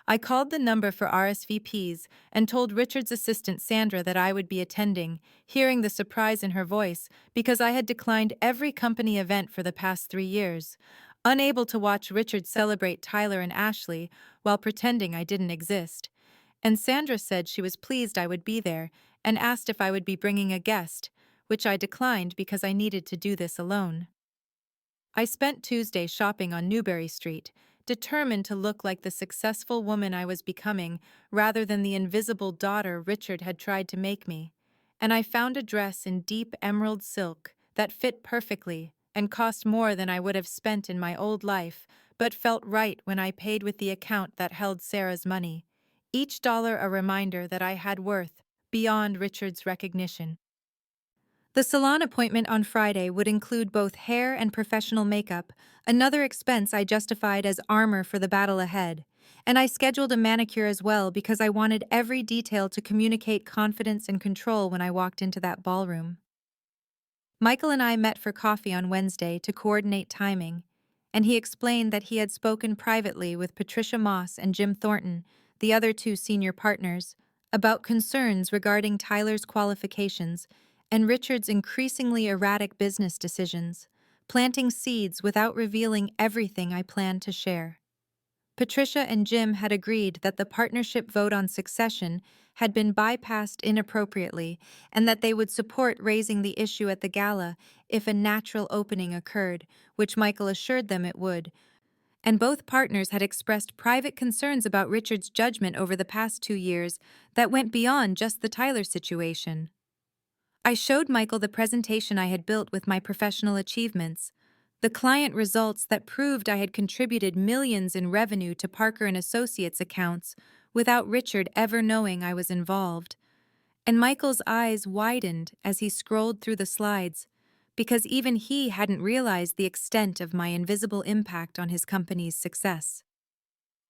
I called the number for RSVPs and told Richard's assistant Sandra that I would be attending, hearing the surprise in her voice because I had declined every company event for the past 3 years, unable to watch Richard celebrate Tyler and Ashley while pretending I didn't exist. And Sandra said she was pleased I would be there and asked if I would be bringing a guest, which I declined because I needed to do this alone. I spent Tuesday shopping on Newbury Street, determined to look like the successful woman I was becoming rather than the invisible daughter Richard had tried to make me. And I found a dress in deep emerald silk that fit perfectly and cost more than I would have spent in my old life, but felt right when I paid with the account that held Sarah's money. Each dollar a reminder that I had worth beyond Richard's recognition. The salon appointment on Friday would include both hair and professional makeup, another expense I justified as armor for the battle ahead. And I scheduled a manicure as well because I wanted every detail to communicate confidence and control when I walked into that ballroom. Michael and I met for coffee on Wednesday to coordinate timing, and he explained that he had spoken privately with Patricia Moss and Jim Thornton, the other two senior partners, about concerns regarding Tyler's qualifications and Richard's increasingly erratic business decisions, planting seeds without revealing everything I planned to share. Patricia and Jim had agreed that the partnership vote on succession had been bypassed inappropriately and that they would support raising the issue at the gala if a natural opening occurred, which Michael assured them it would. And both partners had expressed private concerns about Richard's judgment over the past 2 years that went beyond just the Tyler situation. I showed Michael the presentation I had built with my professional achievements, the client results that proved I had contributed millions in revenue to Parker and Associates accounts without Richard ever knowing I was involved. And Michael's eyes widened as he scrolled through the slides, because even he hadn't realized the extent of my invisible impact on his company's success.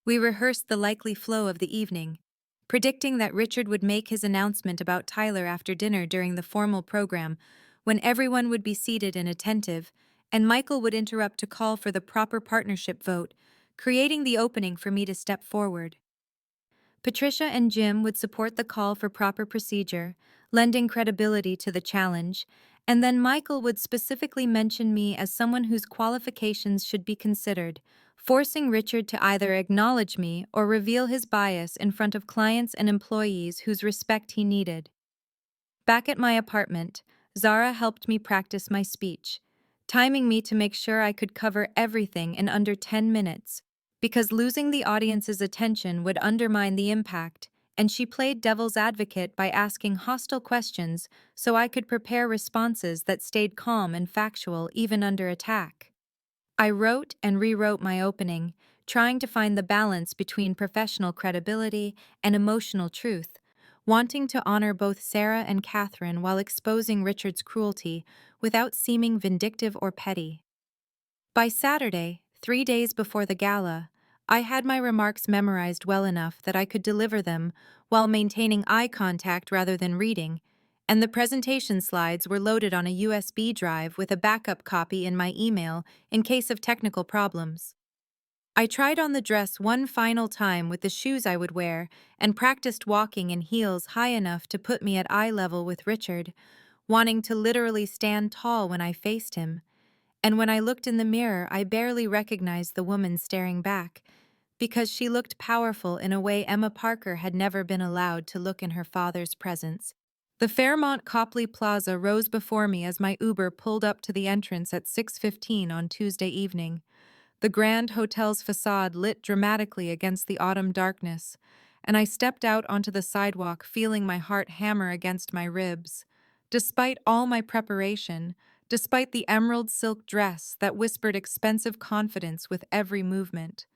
We rehearsed the likely flow of the evening, predicting that Richard would make his announcement about Tyler after dinner during the formal program, when everyone would be seated and attentive, and Michael would interrupt to call for the proper partnership vote, creating the opening for me to step forward. Patricia and Jim would support the call for proper procedure, lending credibility to the challenge, and then Michael would specifically mention me as someone whose qualifications should be considered, forcing Richard to either acknowledge me or reveal his bias in front of clients and employees whose respect he needed. Back at my apartment, Zara helped me practice my speech, timing me to make sure I could cover everything in under 10 minutes, because losing the audience's attention would undermine the impact, and she played devil's advocate by asking hostile questions so I could prepare responses that stayed calm and factual even under attack. I wrote and rewrote my opening, trying to find the balance between professional credibility and emotional truth, wanting to honor both Sarah and Catherine while exposing Richard's cruelty without seeming vindictive or petty. By Saturday, 3 days before the gala, I had my remarks memorized well enough that I could deliver them while maintaining eye contact rather than reading, and the presentation slides were loaded on a USB drive with a backup copy in my email in case of technical problems. I tried on the dress one final time with the shoes I would wear and practiced walking in heels high enough to put me at eye level with Richard, wanting to literally stand tall when I faced him. And when I looked in the mirror, I barely recognized the woman staring back, because she looked powerful in a way Emma Parker had never been allowed to look in her father's presence. The Fairmont Copley Plaza rose before me as my Uber pulled up to the entrance at 6:15 on Tuesday evening, the Grand Hotel's facade lit dramatically against the autumn darkness, and I stepped out onto the sidewalk feeling my heart hammer against my ribs. Despite all my preparation, despite the emerald silk dress that whispered expensive confidence with every movement,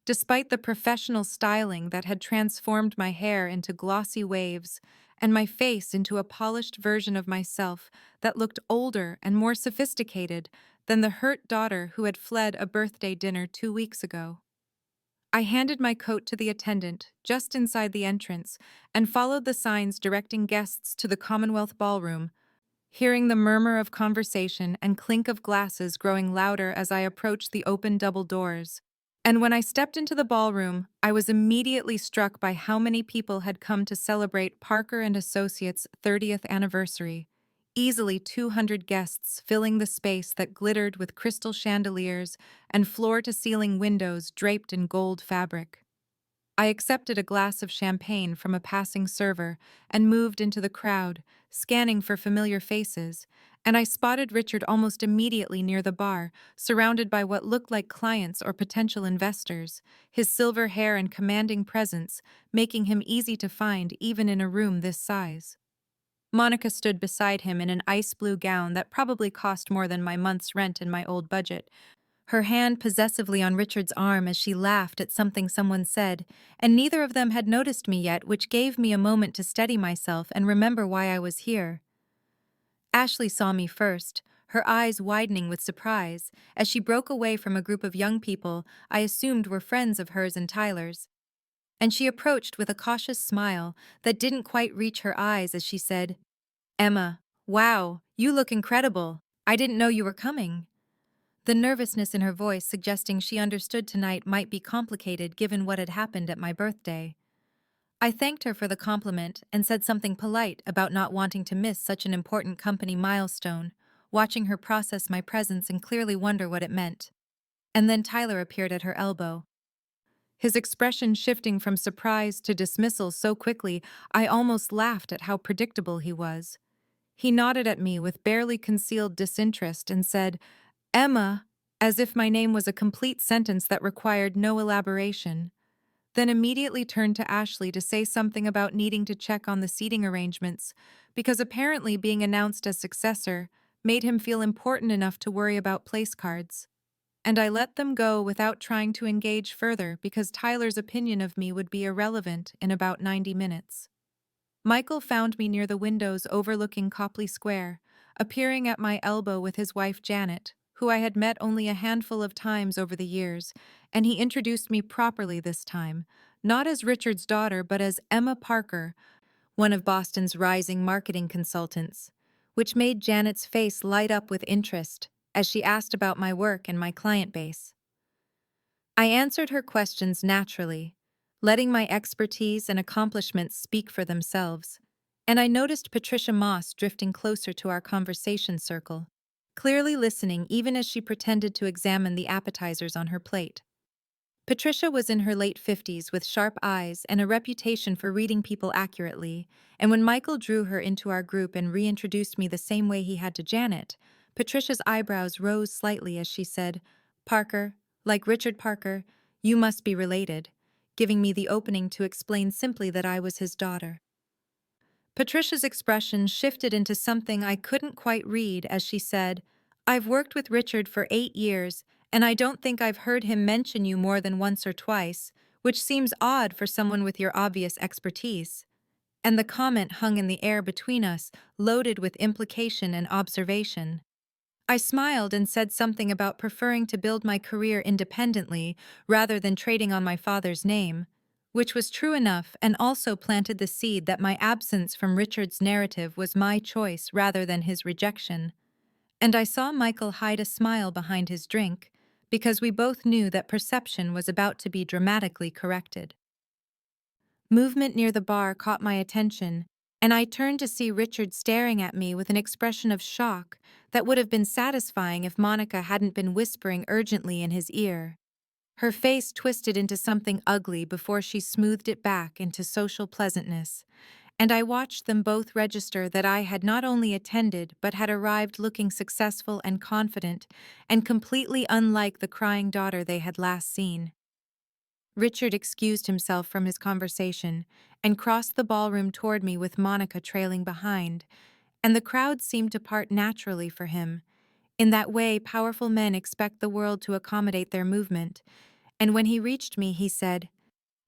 despite the professional styling that had transformed my hair into glossy waves and my face into a polished version of myself that looked older and more sophisticated than the hurt daughter who had fled a birthday dinner 2 weeks ago. I handed my coat to the attendant just inside the entrance and followed the signs directing guests to the Commonwealth Ballroom, hearing the murmur of conversation and clink of glasses growing louder as I approached the open double doors. And when I stepped into the ballroom, I was immediately struck by how many people had come to celebrate Parker and Associates' 30th anniversary. Easily 200 guests filling the space that glittered with crystal chandeliers and floor-to-ceiling windows draped in gold fabric. I accepted a glass of champagne from a passing server and moved into the crowd, scanning for familiar faces, and I spotted Richard almost immediately near the bar, surrounded by what looked like clients or potential investors, his silver hair and commanding presence making him easy to find even in a room this size. Monica stood beside him in an ice blue gown that probably cost more than my month's rent in my old budget, her hand possessively on Richard's arm as she laughed at something someone said, and neither of them had noticed me yet, which gave me a moment to steady myself and remember why I was here. Ashley saw me first, her eyes widening with surprise, as she broke away from a group of young people I assumed were friends of hers and Tyler's. And she approached with a cautious smile that didn't quite reach her eyes as she said, "Emma, wow, you look incredible. I didn't know you were coming." The nervousness in her voice suggesting she understood tonight might be complicated given what had happened at my birthday. I thanked her for the compliment and said something polite about not wanting to miss such an important company milestone, watching her process my presence and clearly wonder what it meant. And then Tyler appeared at her elbow. His expression shifting from surprise to dismissal so quickly, I almost laughed at how predictable he was. He nodded at me with barely concealed disinterest and said, "Emma," as if my name was a complete sentence that required no elaboration. Then immediately turned to Ashley to say something about needing to check on the seating arrangements, because apparently being announced as successor made him feel important enough to worry about place cards. And I let them go without trying to engage further because Tyler's opinion of me would be irrelevant in about 90 minutes. Michael found me near the windows overlooking Copley Square, appearing at my elbow with his wife Janet, who I had met only a handful of times over the years, and he introduced me properly this time, not as Richard's daughter but as Emma Parker, one of Boston's rising marketing consultants, which made Janet's face light up with interest as she asked about my work and my client base. I answered her questions naturally, letting my expertise and accomplishments speak for themselves, and I noticed Patricia Moss drifting closer to our conversation circle, clearly listening even as she pretended to examine the appetizers on her plate. Patricia was in her late 50s with sharp eyes and a reputation for reading people accurately, and when Michael drew her into our group and reintroduced me the same way he had to Janet, Patricia's eyebrows rose slightly as she said, "Parker, like Richard Parker, you must be related," giving me the opening to explain simply that I was his daughter. Patricia's expression shifted into something I couldn't quite read as she said, "I've worked with Richard for 8 years, and I don't think I've heard him mention you more than once or twice, which seems odd for someone with your obvious expertise." And the comment hung in the air between us, loaded with implication and observation. I smiled and said something about preferring to build my career independently rather than trading on my father's name, which was true enough and also planted the seed that my absence from Richard's narrative was my choice rather than his rejection. And I saw Michael hide a smile behind his drink, because we both knew that perception was about to be dramatically corrected. Movement near the bar caught my attention, and I turned to see Richard staring at me with an expression of shock that would have been satisfying if Monica hadn't been whispering urgently in his ear. Her face twisted into something ugly before she smoothed it back into social pleasantness, and I watched them both register that I had not only attended but had arrived looking successful and confident, and completely unlike the crying daughter they had last seen. Richard excused himself from his conversation and crossed the ballroom toward me with Monica trailing behind, and the crowd seemed to part naturally for him. In that way, powerful men expect the world to accommodate their movement, and when he reached me, he said,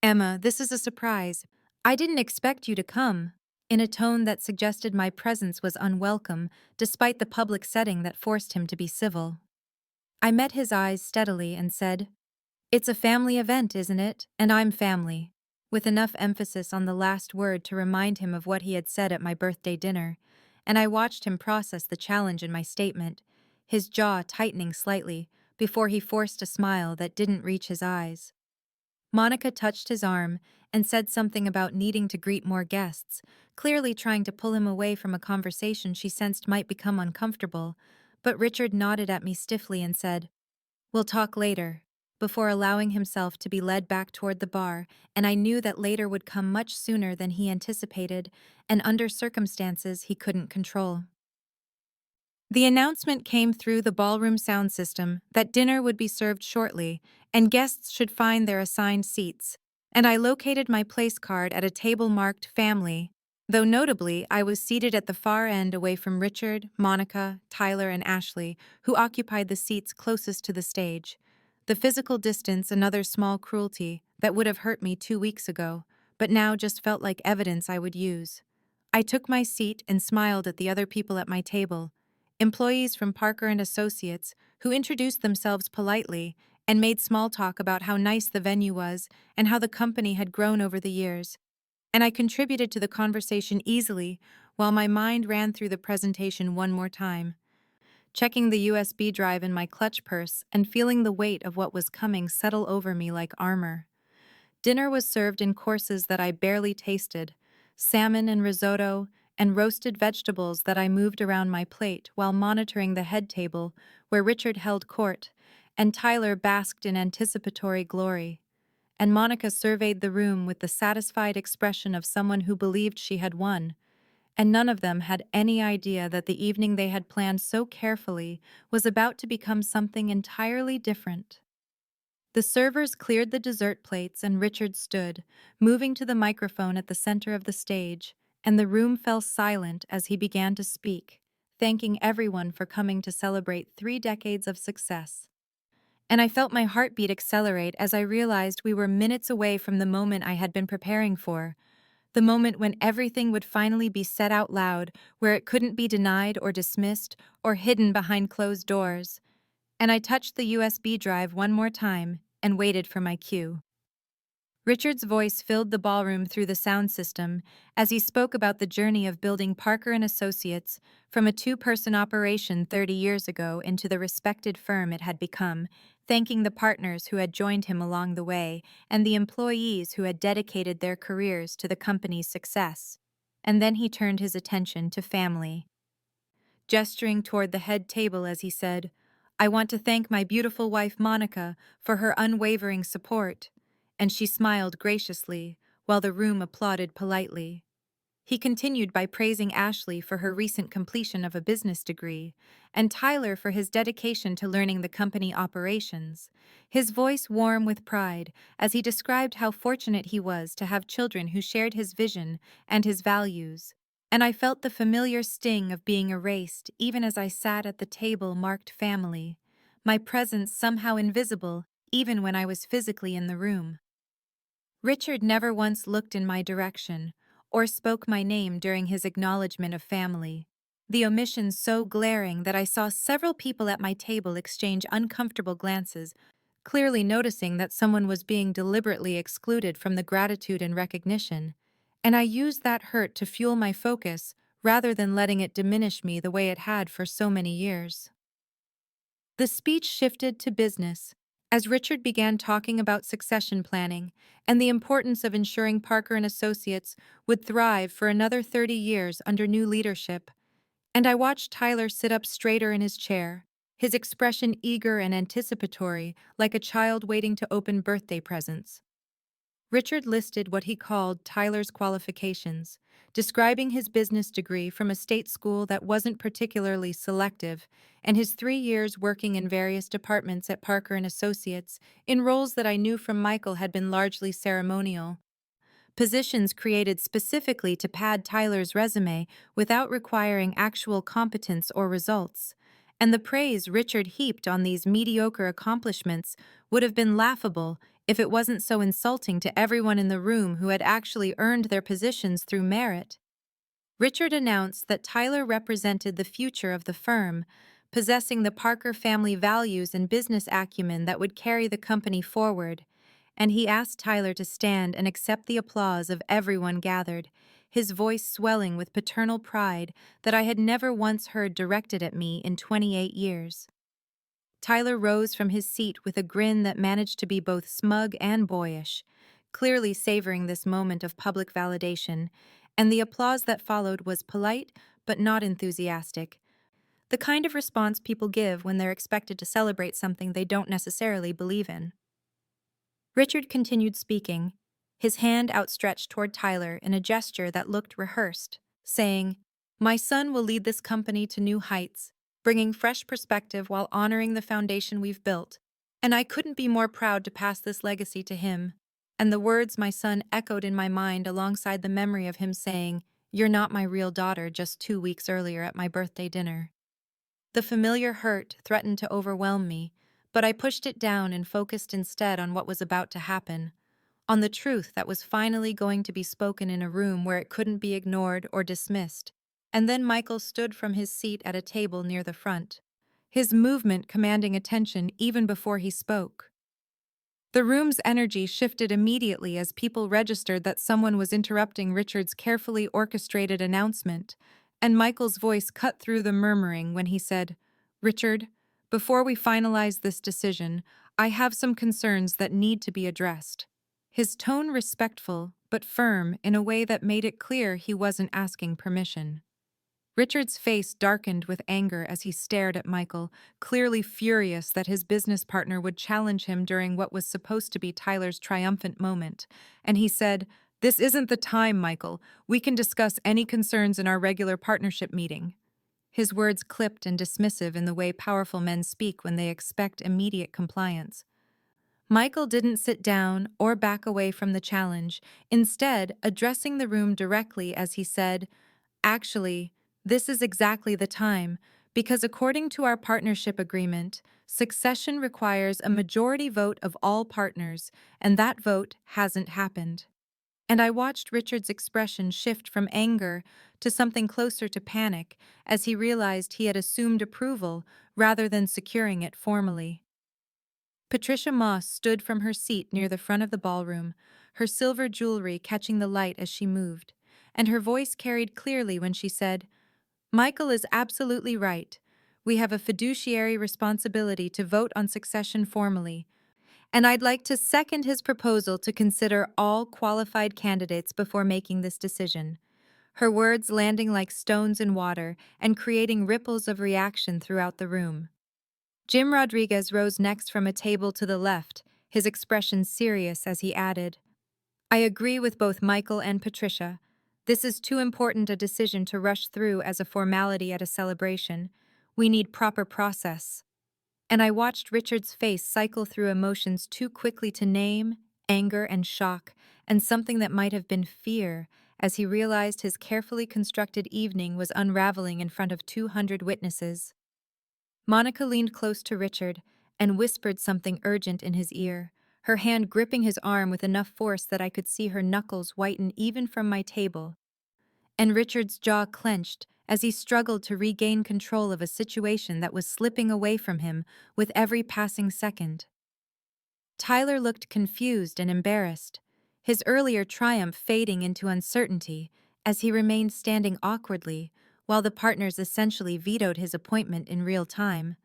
"Emma, this is a surprise. I didn't expect you to come," in a tone that suggested my presence was unwelcome, despite the public setting that forced him to be civil. I met his eyes steadily and said, "It's a family event, isn't it? And I'm family," with enough emphasis on the last word to remind him of what he had said at my birthday dinner, and I watched him process the challenge in my statement, his jaw tightening slightly, before he forced a smile that didn't reach his eyes. Monica touched his arm and said something about needing to greet more guests, clearly trying to pull him away from a conversation she sensed might become uncomfortable, but Richard nodded at me stiffly and said, "We'll talk later," before allowing himself to be led back toward the bar, and I knew that later would come much sooner than he anticipated and under circumstances he couldn't control. The announcement came through the ballroom sound system that dinner would be served shortly and guests should find their assigned seats, and I located my place card at a table marked family, though notably I was seated at the far end away from Richard, Monica, Tyler, and Ashley, who occupied the seats closest to the stage. The physical distance, another small cruelty that would have hurt me 2 weeks ago, but now just felt like evidence I would use. I took my seat and smiled at the other people at my table, employees from Parker and Associates who introduced themselves politely and made small talk about how nice the venue was and how the company had grown over the years. And I contributed to the conversation easily while my mind ran through the presentation one more time, checking the USB drive in my clutch purse and feeling the weight of what was coming settle over me like armor. Dinner was served in courses that I barely tasted, salmon and risotto, and roasted vegetables that I moved around my plate while monitoring the head table where Richard held court, and Tyler basked in anticipatory glory. And Monica surveyed the room with the satisfied expression of someone who believed she had won, and none of them had any idea that the evening they had planned so carefully was about to become something entirely different. The servers cleared the dessert plates and Richard stood, moving to the microphone at the center of the stage, and the room fell silent as he began to speak, thanking everyone for coming to celebrate 3 decades of success. And I felt my heartbeat accelerate as I realized we were minutes away from the moment I had been preparing for, the moment when everything would finally be said out loud, where it couldn't be denied or dismissed or hidden behind closed doors. And I touched the USB drive one more time and waited for my cue. Richard's voice filled the ballroom through the sound system as he spoke about the journey of building Parker and Associates from a two-person operation 30 years ago into the respected firm it had become, thanking the partners who had joined him along the way and the employees who had dedicated their careers to the company's success. And then he turned his attention to family, gesturing toward the head table as he said, "I want to thank my beautiful wife Monica for her unwavering support," and she smiled graciously while the room applauded politely. He continued by praising Ashley for her recent completion of a business degree, and Tyler for his dedication to learning the company operations, his voice warm with pride as he described how fortunate he was to have children who shared his vision and his values. And I felt the familiar sting of being erased even as I sat at the table marked family, my presence somehow invisible even when I was physically in the room. Richard never once looked in my direction or spoke my name during his acknowledgement of family, the omission so glaring that I saw several people at my table exchange uncomfortable glances, clearly noticing that someone was being deliberately excluded from the gratitude and recognition, and I used that hurt to fuel my focus rather than letting it diminish me the way it had for so many years. The speech shifted to business as Richard began talking about succession planning and the importance of ensuring Parker and Associates would thrive for another 30 years under new leadership. And I watched Tyler sit up straighter in his chair, his expression eager and anticipatory, like a child waiting to open birthday presents. Richard listed what he called Tyler's qualifications, describing his business degree from a state school that wasn't particularly selective, and his 3 years working in various departments at Parker and Associates in roles that I knew from Michael had been largely ceremonial. Positions created specifically to pad Tyler's resume without requiring actual competence or results. And the praise Richard heaped on these mediocre accomplishments would have been laughable if it wasn't so insulting to everyone in the room who had actually earned their positions through merit. Richard announced that Tyler represented the future of the firm, possessing the Parker family values and business acumen that would carry the company forward, and he asked Tyler to stand and accept the applause of everyone gathered, his voice swelling with paternal pride that I had never once heard directed at me in 28 years. Tyler rose from his seat with a grin that managed to be both smug and boyish, clearly savoring this moment of public validation, and the applause that followed was polite but not enthusiastic, the kind of response people give when they're expected to celebrate something they don't necessarily believe in. Richard continued speaking, his hand outstretched toward Tyler in a gesture that looked rehearsed, saying, "My son will lead this company to new heights, bringing fresh perspective while honoring the foundation we've built. And I couldn't be more proud to pass this legacy to him. And the words my son echoed in my mind alongside the memory of him saying, "You're not my real daughter," just 2 weeks earlier at my birthday dinner. The familiar hurt threatened to overwhelm me, but I pushed it down and focused instead on what was about to happen, on the truth that was finally going to be spoken in a room where it couldn't be ignored or dismissed. And then Michael stood from his seat at a table near the front, his movement commanding attention even before he spoke. The room's energy shifted immediately as people registered that someone was interrupting Richard's carefully orchestrated announcement, and Michael's voice cut through the murmuring when he said, "Richard, before we finalize this decision, I have some concerns that need to be addressed." His tone respectful, but firm in a way that made it clear he wasn't asking permission. Richard's face darkened with anger as he stared at Michael, clearly furious that his business partner would challenge him during what was supposed to be Tyler's triumphant moment. And he said, "This isn't the time, Michael. We can discuss any concerns in our regular partnership meeting." His words clipped and dismissive in the way powerful men speak when they expect immediate compliance. Michael didn't sit down or back away from the challenge, instead addressing the room directly as he said, "Actually, this is exactly the time, because according to our partnership agreement, succession requires a majority vote of all partners, and that vote hasn't happened." And I watched Richard's expression shift from anger to something closer to panic as he realized he had assumed approval rather than securing it formally. Patricia Moss stood from her seat near the front of the ballroom, her silver jewelry catching the light as she moved, and her voice carried clearly when she said, "Michael is absolutely right. We have a fiduciary responsibility to vote on succession formally, and I'd like to second his proposal to consider all qualified candidates before making this decision." Her words landing like stones in water and creating ripples of reaction throughout the room. Jim Rodriguez rose next from a table to the left, his expression serious as he added, "I agree with both Michael and Patricia. This is too important a decision to rush through as a formality at a celebration. We need proper process." And I watched Richard's face cycle through emotions too quickly to name, anger and shock, and something that might have been fear, as he realized his carefully constructed evening was unraveling in front of 200 witnesses. Monica leaned close to Richard and whispered something urgent in his ear, her hand gripping his arm with enough force that I could see her knuckles whiten even from my table. And Richard's jaw clenched as he struggled to regain control of a situation that was slipping away from him with every passing second. Tyler looked confused and embarrassed, his earlier triumph fading into uncertainty as he remained standing awkwardly while the partners essentially vetoed his appointment in real time.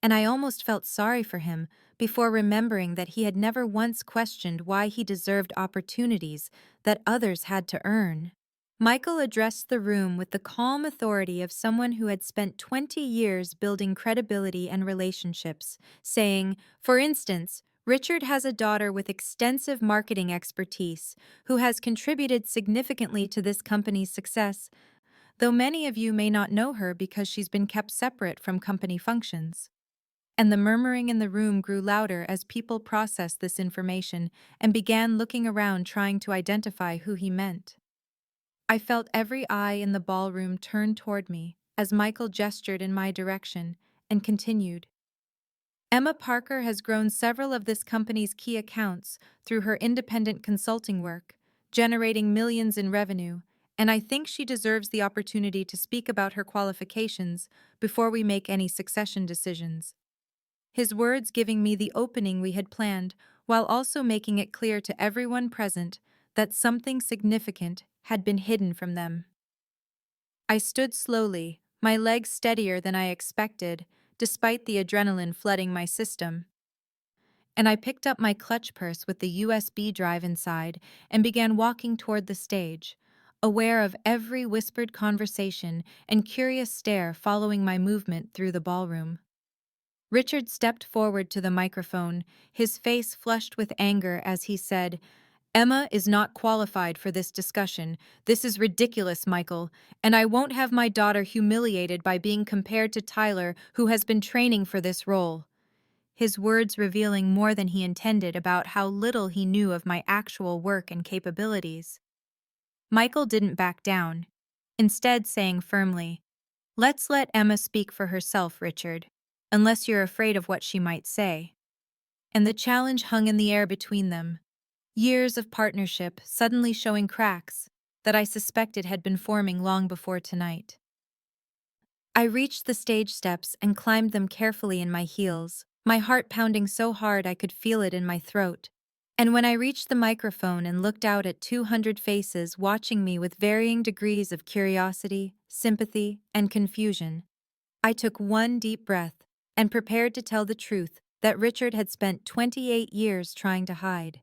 And I almost felt sorry for him before remembering that he had never once questioned why he deserved opportunities that others had to earn. Michael addressed the room with the calm authority of someone who had spent 20 years building credibility and relationships, saying, "For instance, Richard has a daughter with extensive marketing expertise who has contributed significantly to this company's success, though many of you may not know her because she's been kept separate from company functions." And the murmuring in the room grew louder as people processed this information and began looking around trying to identify who he meant. I felt every eye in the ballroom turn toward me as Michael gestured in my direction and continued. "Emma Parker has grown several of this company's key accounts through her independent consulting work, generating millions in revenue, and I think she deserves the opportunity to speak about her qualifications before we make any succession decisions." His words giving me the opening we had planned, while also making it clear to everyone present that something significant had been hidden from them. I stood slowly, my legs steadier than I expected, despite the adrenaline flooding my system. And I picked up my clutch purse with the USB drive inside and began walking toward the stage, aware of every whispered conversation and curious stare following my movement through the ballroom. Richard stepped forward to the microphone, his face flushed with anger as he said, Emma is not qualified for this discussion. This is ridiculous, Michael, and I won't have my daughter humiliated by being compared to Tyler, who has been training for this role. His words revealing more than he intended about how little he knew of my actual work and capabilities. Michael didn't back down, instead saying firmly, "Let's let Emma speak for herself, Richard, unless you're afraid of what she might say." And the challenge hung in the air between them. Years of partnership suddenly showing cracks that I suspected had been forming long before tonight. I reached the stage steps and climbed them carefully in my heels, my heart pounding so hard I could feel it in my throat. And when I reached the microphone and looked out at 200 faces watching me with varying degrees of curiosity, sympathy, and confusion, I took one deep breath and prepared to tell the truth that Richard had spent 28 years trying to hide.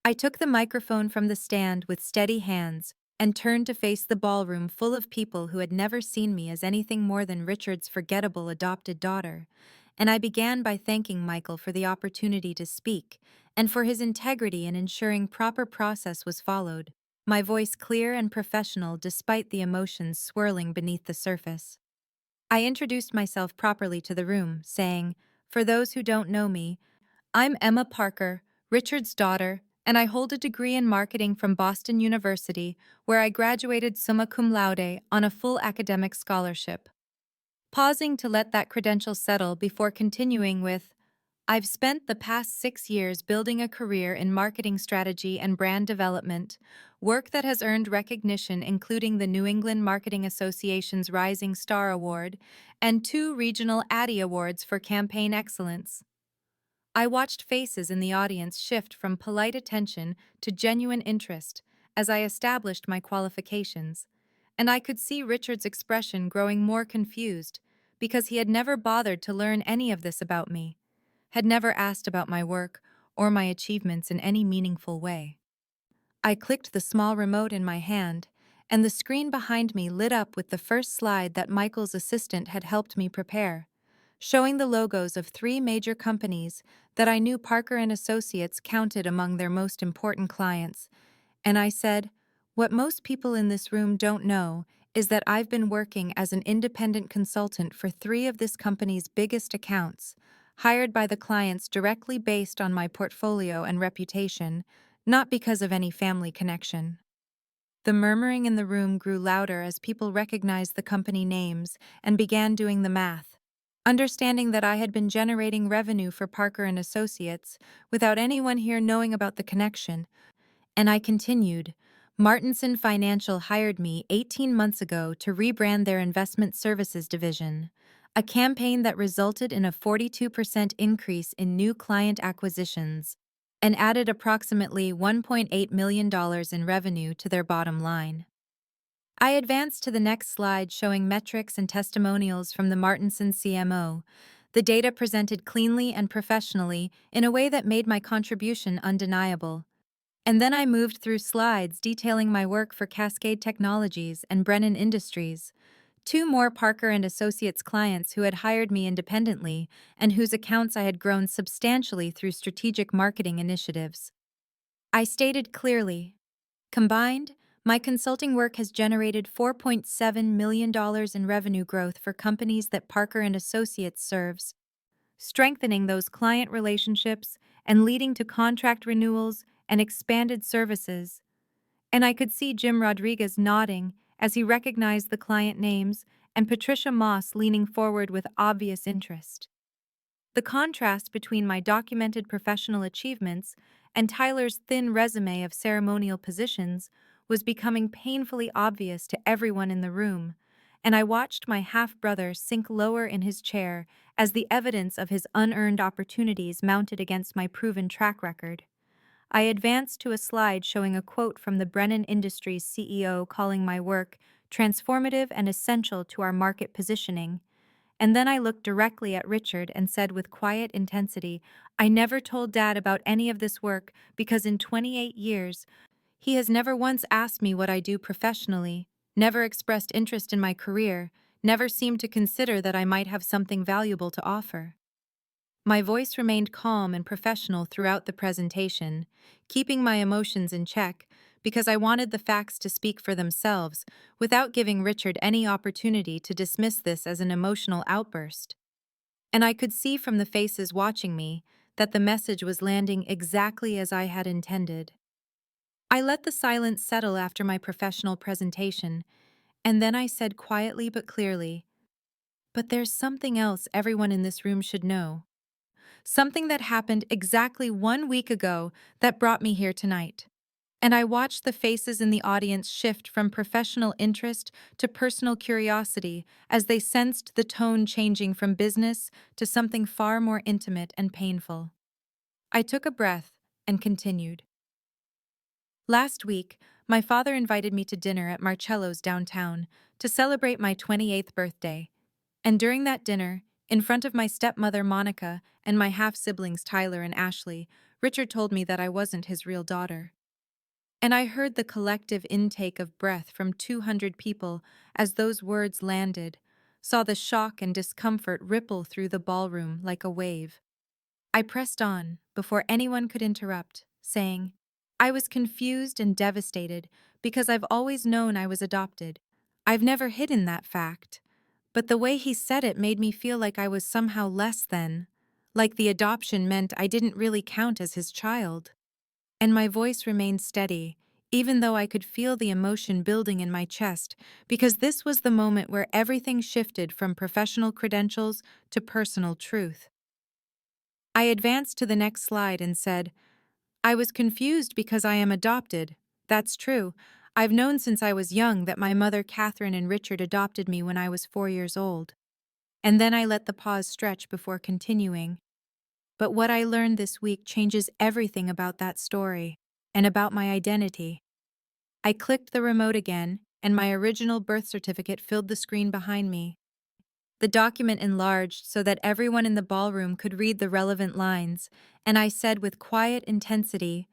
I took the microphone from the stand with steady hands and turned to face the ballroom full of people who had never seen me as anything more than Richard's forgettable adopted daughter, and I began by thanking Michael for the opportunity to speak and for his integrity in ensuring proper process was followed, my voice clear and professional despite the emotions swirling beneath the surface. I introduced myself properly to the room, saying, "For those who don't know me, I'm Emma Parker, Richard's daughter, and I hold a degree in marketing from Boston University, where I graduated summa cum laude on a full academic scholarship." Pausing to let that credential settle before continuing with, "I've spent the past 6 years building a career in marketing strategy and brand development, work that has earned recognition including the New England Marketing Association's Rising Star Award and 2 regional Addy Awards for campaign excellence." I watched faces in the audience shift from polite attention to genuine interest as I established my qualifications, and I could see Richard's expression growing more confused because he had never bothered to learn any of this about me, had never asked about my work or my achievements in any meaningful way. I clicked the small remote in my hand, and the screen behind me lit up with the first slide that Michael's assistant had helped me prepare, showing the logos of 3 major companies that I knew Parker and Associates counted among their most important clients. And I said, "What most people in this room don't know is that I've been working as an independent consultant for 3 of this company's biggest accounts, hired by the clients directly based on my portfolio and reputation, not because of any family connection." The murmuring in the room grew louder as people recognized the company names and began doing the math, understanding that I had been generating revenue for Parker and Associates without anyone here knowing about the connection. And I continued, "Martinson Financial hired me 18 months ago to rebrand their investment services division, a campaign that resulted in a 42% increase in new client acquisitions and added approximately $1.8 million in revenue to their bottom line." I advanced to the next slide showing metrics and testimonials from the Martinson CMO, the data presented cleanly and professionally in a way that made my contribution undeniable. And then I moved through slides detailing my work for Cascade Technologies and Brennan Industries, 2 more Parker and Associates clients who had hired me independently and whose accounts I had grown substantially through strategic marketing initiatives. I stated clearly, "Combined, my consulting work has generated $4.7 million in revenue growth for companies that Parker and Associates serves, strengthening those client relationships and leading to contract renewals and expanded services." And I could see Jim Rodriguez nodding as he recognized the client names and Patricia Moss leaning forward with obvious interest. The contrast between my documented professional achievements and Tyler's thin resume of ceremonial positions was becoming painfully obvious to everyone in the room, and I watched my half-brother sink lower in his chair as the evidence of his unearned opportunities mounted against my proven track record. I advanced to a slide showing a quote from the Brennan Industries CEO calling my work transformative and essential to our market positioning. And then I looked directly at Richard and said with quiet intensity, "I never told Dad about any of this work because in 28 years, he has never once asked me what I do professionally, never expressed interest in my career, never seemed to consider that I might have something valuable to offer." My voice remained calm and professional throughout the presentation, keeping my emotions in check because I wanted the facts to speak for themselves without giving Richard any opportunity to dismiss this as an emotional outburst. And I could see from the faces watching me that the message was landing exactly as I had intended. I let the silence settle after my professional presentation, and then I said quietly but clearly, "But there's something else everyone in this room should know. Something that happened exactly 1 week ago that brought me here tonight." And I watched the faces in the audience shift from professional interest to personal curiosity as they sensed the tone changing from business to something far more intimate and painful. I took a breath and continued. Last week, my father invited me to dinner at Marcello's downtown to celebrate my 28th birthday. And during that dinner, in front of my stepmother Monica and my half-siblings Tyler and Ashley, Richard told me that I wasn't his real daughter. And I heard the collective intake of breath from 200 people as those words landed, saw the shock and discomfort ripple through the ballroom like a wave. I pressed on, before anyone could interrupt, saying, "I was confused and devastated because I've always known I was adopted. I've never hidden that fact. But the way he said it made me feel like I was somehow less than, like the adoption meant I didn't really count as his child." And my voice remained steady, even though I could feel the emotion building in my chest, because this was the moment where everything shifted from professional credentials to personal truth. I advanced to the next slide and said, "I was confused because I am adopted. That's true. I've known since I was young that my mother Catherine and Richard adopted me when I was 4 years old." And then I let the pause stretch before continuing. "But what I learned this week changes everything about that story, and about my identity." I clicked the remote again, and my original birth certificate filled the screen behind me. The document enlarged so that everyone in the ballroom could read the relevant lines, and I said with quiet intensity,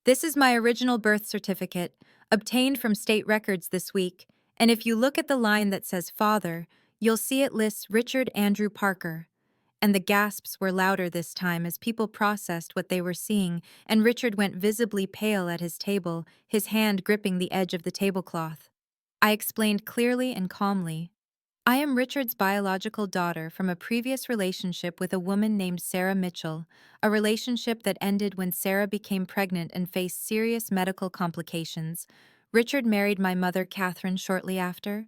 "This is my original birth certificate, obtained from state records this week, and if you look at the line that says father, you'll see it lists Richard Andrew Parker." And the gasps were louder this time as people processed what they were seeing, and Richard went visibly pale at his table, his hand gripping the edge of the tablecloth. I explained clearly and calmly, "I am Richard's biological daughter from a previous relationship with a woman named Sarah Mitchell, a relationship that ended when Sarah became pregnant and faced serious medical complications. Richard married my mother Catherine shortly after,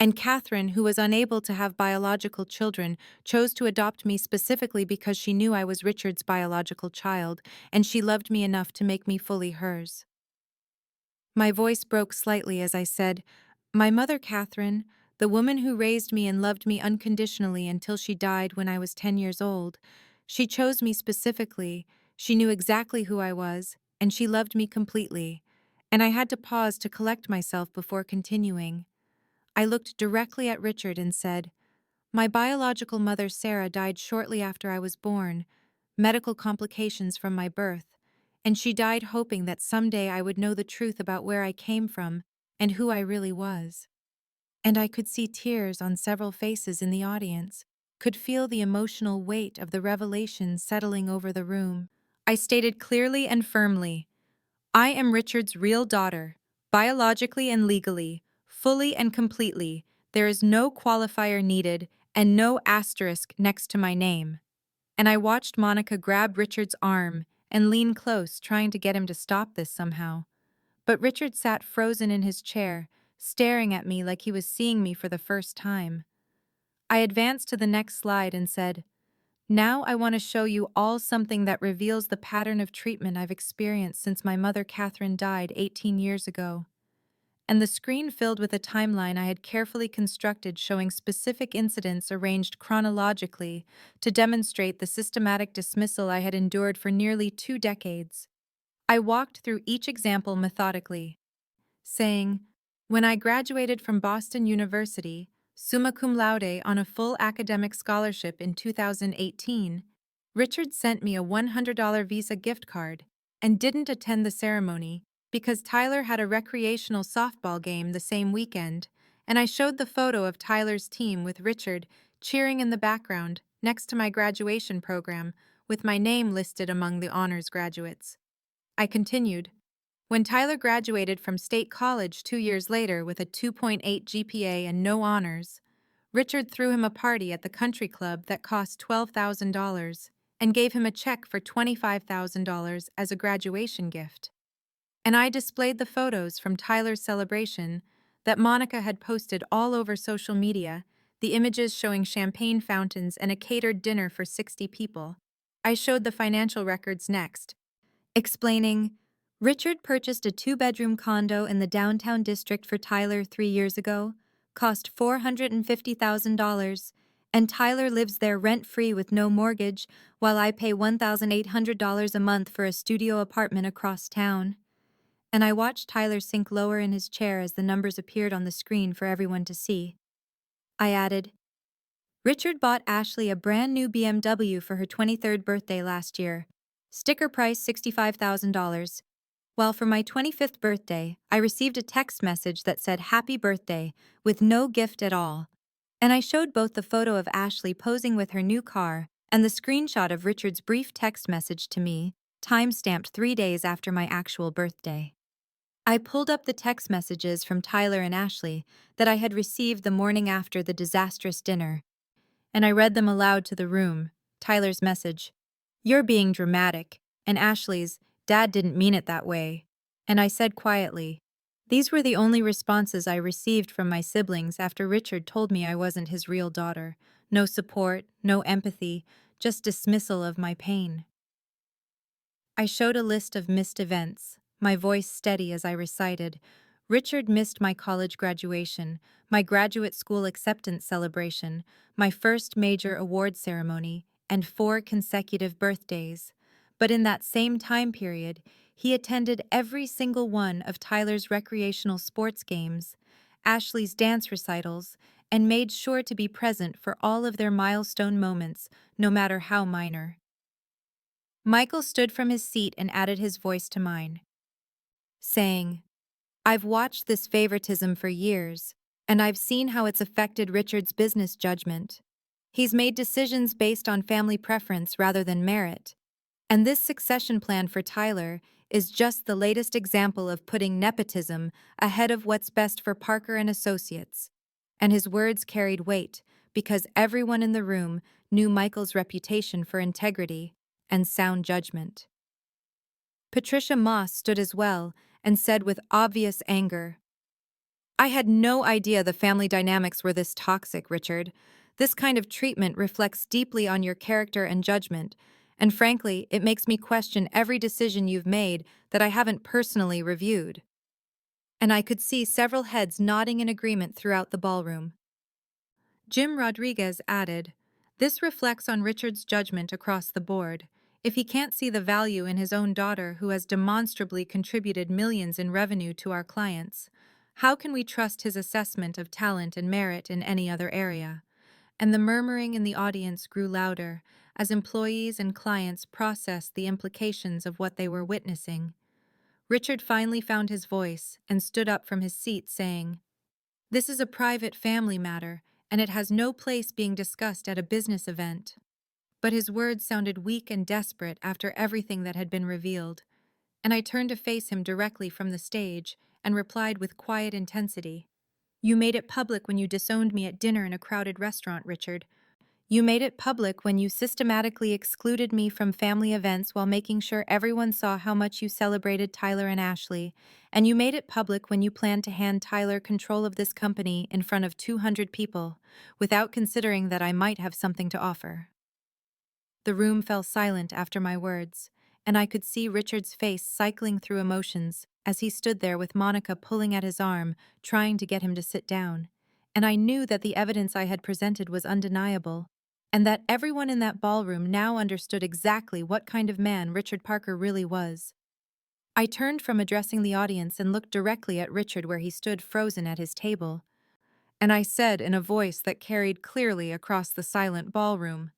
and Catherine, who was unable to have biological children, chose to adopt me specifically because she knew I was Richard's biological child, and she loved me enough to make me fully hers." My voice broke slightly as I said, "My mother Catherine, the woman who raised me and loved me unconditionally until she died when I was 10 years old, she chose me specifically, she knew exactly who I was, and she loved me completely." And I had to pause to collect myself before continuing. I looked directly at Richard and said, "My biological mother Sarah died shortly after I was born, medical complications from my birth, and she died hoping that someday I would know the truth about where I came from and who I really was." And I could see tears on several faces in the audience, could feel the emotional weight of the revelation settling over the room. I stated clearly and firmly, "I am Richard's real daughter, biologically and legally, fully and completely. There is no qualifier needed and no asterisk next to my name." And I watched Monica grab Richard's arm and lean close, trying to get him to stop this somehow. But Richard sat frozen in his chair, staring at me like he was seeing me for the first time. I advanced to the next slide and said, "Now I want to show you all something that reveals the pattern of treatment I've experienced since my mother Catherine died 18 years ago." And the screen filled with a timeline I had carefully constructed showing specific incidents arranged chronologically to demonstrate the systematic dismissal I had endured for nearly 2 decades. I walked through each example methodically, saying, "When I graduated from Boston University, summa cum laude on a full academic scholarship in 2018, Richard sent me a $100 Visa gift card and didn't attend the ceremony because Tyler had a recreational softball game the same weekend, and I showed the photo of Tyler's team with Richard cheering in the background next to my graduation program, with my name listed among the honors graduates. I continued. When Tyler graduated from State College 2 years later with a 2.8 GPA and no honors, Richard threw him a party at the country club that cost $12,000 and gave him a check for $25,000 as a graduation gift. And I displayed the photos from Tyler's celebration that Monica had posted all over social media, the images showing champagne fountains and a catered dinner for 60 people. I showed the financial records next, explaining, Richard purchased a two-bedroom condo in the downtown district for Tyler 3 years ago, cost $450,000, and Tyler lives there rent-free with no mortgage, while I pay $1,800 a month for a studio apartment across town. And I watched Tyler sink lower in his chair as the numbers appeared on the screen for everyone to see. I added, Richard bought Ashley a brand new BMW for her 23rd birthday last year. Sticker price $65,000. While for my 25th birthday, I received a text message that said happy birthday with no gift at all. And I showed both the photo of Ashley posing with her new car and the screenshot of Richard's brief text message to me, time-stamped 3 days after my actual birthday. I pulled up the text messages from Tyler and Ashley that I had received the morning after the disastrous dinner, and I read them aloud to the room. Tyler's message, "You're being dramatic," and Ashley's, "Dad didn't mean it that way." And I said quietly, these were the only responses I received from my siblings after Richard told me I wasn't his real daughter. No support, no empathy, just dismissal of my pain. I showed a list of missed events, my voice steady as I recited. Richard missed my college graduation, my graduate school acceptance celebration, my first major award ceremony, and 4 consecutive birthdays. But in that same time period, he attended every single one of Tyler's recreational sports games, Ashley's dance recitals, and made sure to be present for all of their milestone moments, no matter how minor. Michael stood from his seat and added his voice to mine, saying, I've watched this favoritism for years, and I've seen how it's affected Richard's business judgment. He's made decisions based on family preference rather than merit. And this succession plan for Tyler is just the latest example of putting nepotism ahead of what's best for Parker and Associates. And his words carried weight because everyone in the room knew Michael's reputation for integrity and sound judgment. Patricia Moss stood as well and said with obvious anger, I had no idea the family dynamics were this toxic, Richard. This kind of treatment reflects deeply on your character and judgment, and frankly, it makes me question every decision you've made that I haven't personally reviewed. And I could see several heads nodding in agreement throughout the ballroom. Jim Rodriguez added, This reflects on Richard's judgment across the board. If he can't see the value in his own daughter who has demonstrably contributed millions in revenue to our clients, how can we trust his assessment of talent and merit in any other area? And the murmuring in the audience grew louder as employees and clients processed the implications of what they were witnessing. Richard finally found his voice and stood up from his seat saying, This is a private family matter, and it has no place being discussed at a business event. But his words sounded weak and desperate after everything that had been revealed, and I turned to face him directly from the stage and replied with quiet intensity. You made it public when you disowned me at dinner in a crowded restaurant, Richard. You made it public when you systematically excluded me from family events while making sure everyone saw how much you celebrated Tyler and Ashley. And you made it public when you planned to hand Tyler control of this company in front of 200 people, without considering that I might have something to offer. The room fell silent after my words, and I could see Richard's face cycling through emotions as he stood there with Monica pulling at his arm, trying to get him to sit down. And I knew that the evidence I had presented was undeniable, and that everyone in that ballroom now understood exactly what kind of man Richard Parker really was. I turned from addressing the audience and looked directly at Richard where he stood frozen at his table. And I said in a voice that carried clearly across the silent ballroom,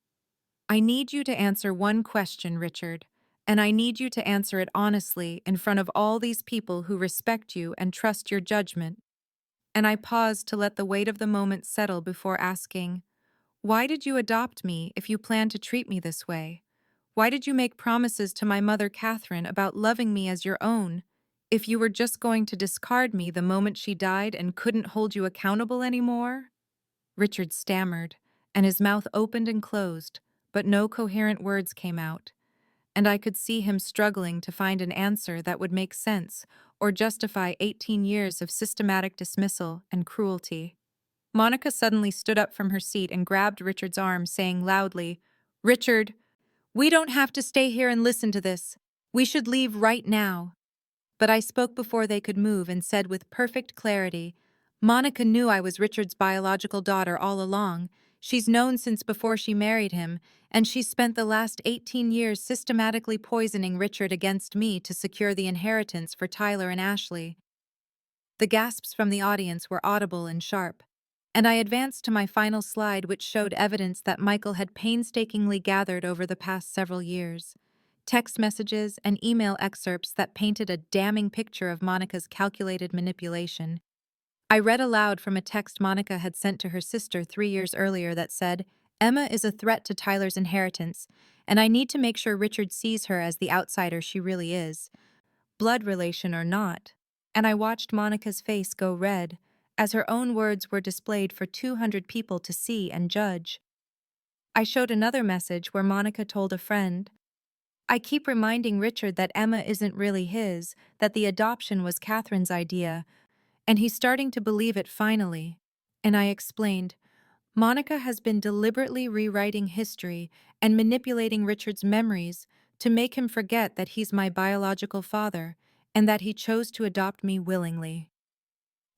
I need you to answer one question, Richard, and I need you to answer it honestly in front of all these people who respect you and trust your judgment. And I paused to let the weight of the moment settle before asking, Why did you adopt me if you plan to treat me this way? Why did you make promises to my mother Catherine about loving me as your own if you were just going to discard me the moment she died and couldn't hold you accountable anymore? Richard stammered, and his mouth opened and closed, but no coherent words came out, and I could see him struggling to find an answer that would make sense or justify 18 years of systematic dismissal and cruelty. Monica suddenly stood up from her seat and grabbed Richard's arm, saying loudly, "Richard, we don't have to stay here and listen to this. We should leave right now." But I spoke before they could move and said with perfect clarity, "Monica knew I was Richard's biological daughter all along. She's known since before she married him, and she's spent the last 18 years systematically poisoning Richard against me to secure the inheritance for Tyler and Ashley." The gasps from the audience were audible and sharp, and I advanced to my final slide, which showed evidence that Michael had painstakingly gathered over the past several years. Text messages and email excerpts that painted a damning picture of Monica's calculated manipulation. I read aloud from a text Monica had sent to her sister 3 years earlier that said, "Emma is a threat to Tyler's inheritance, and I need to make sure Richard sees her as the outsider she really is, blood relation or not." And I watched Monica's face go red as her own words were displayed for 200 people to see and judge. I showed another message where Monica told a friend, "I keep reminding Richard that Emma isn't really his, that the adoption was Catherine's idea, and he's starting to believe it finally." And I explained, "Monica has been deliberately rewriting history and manipulating Richard's memories to make him forget that he's my biological father and that he chose to adopt me willingly."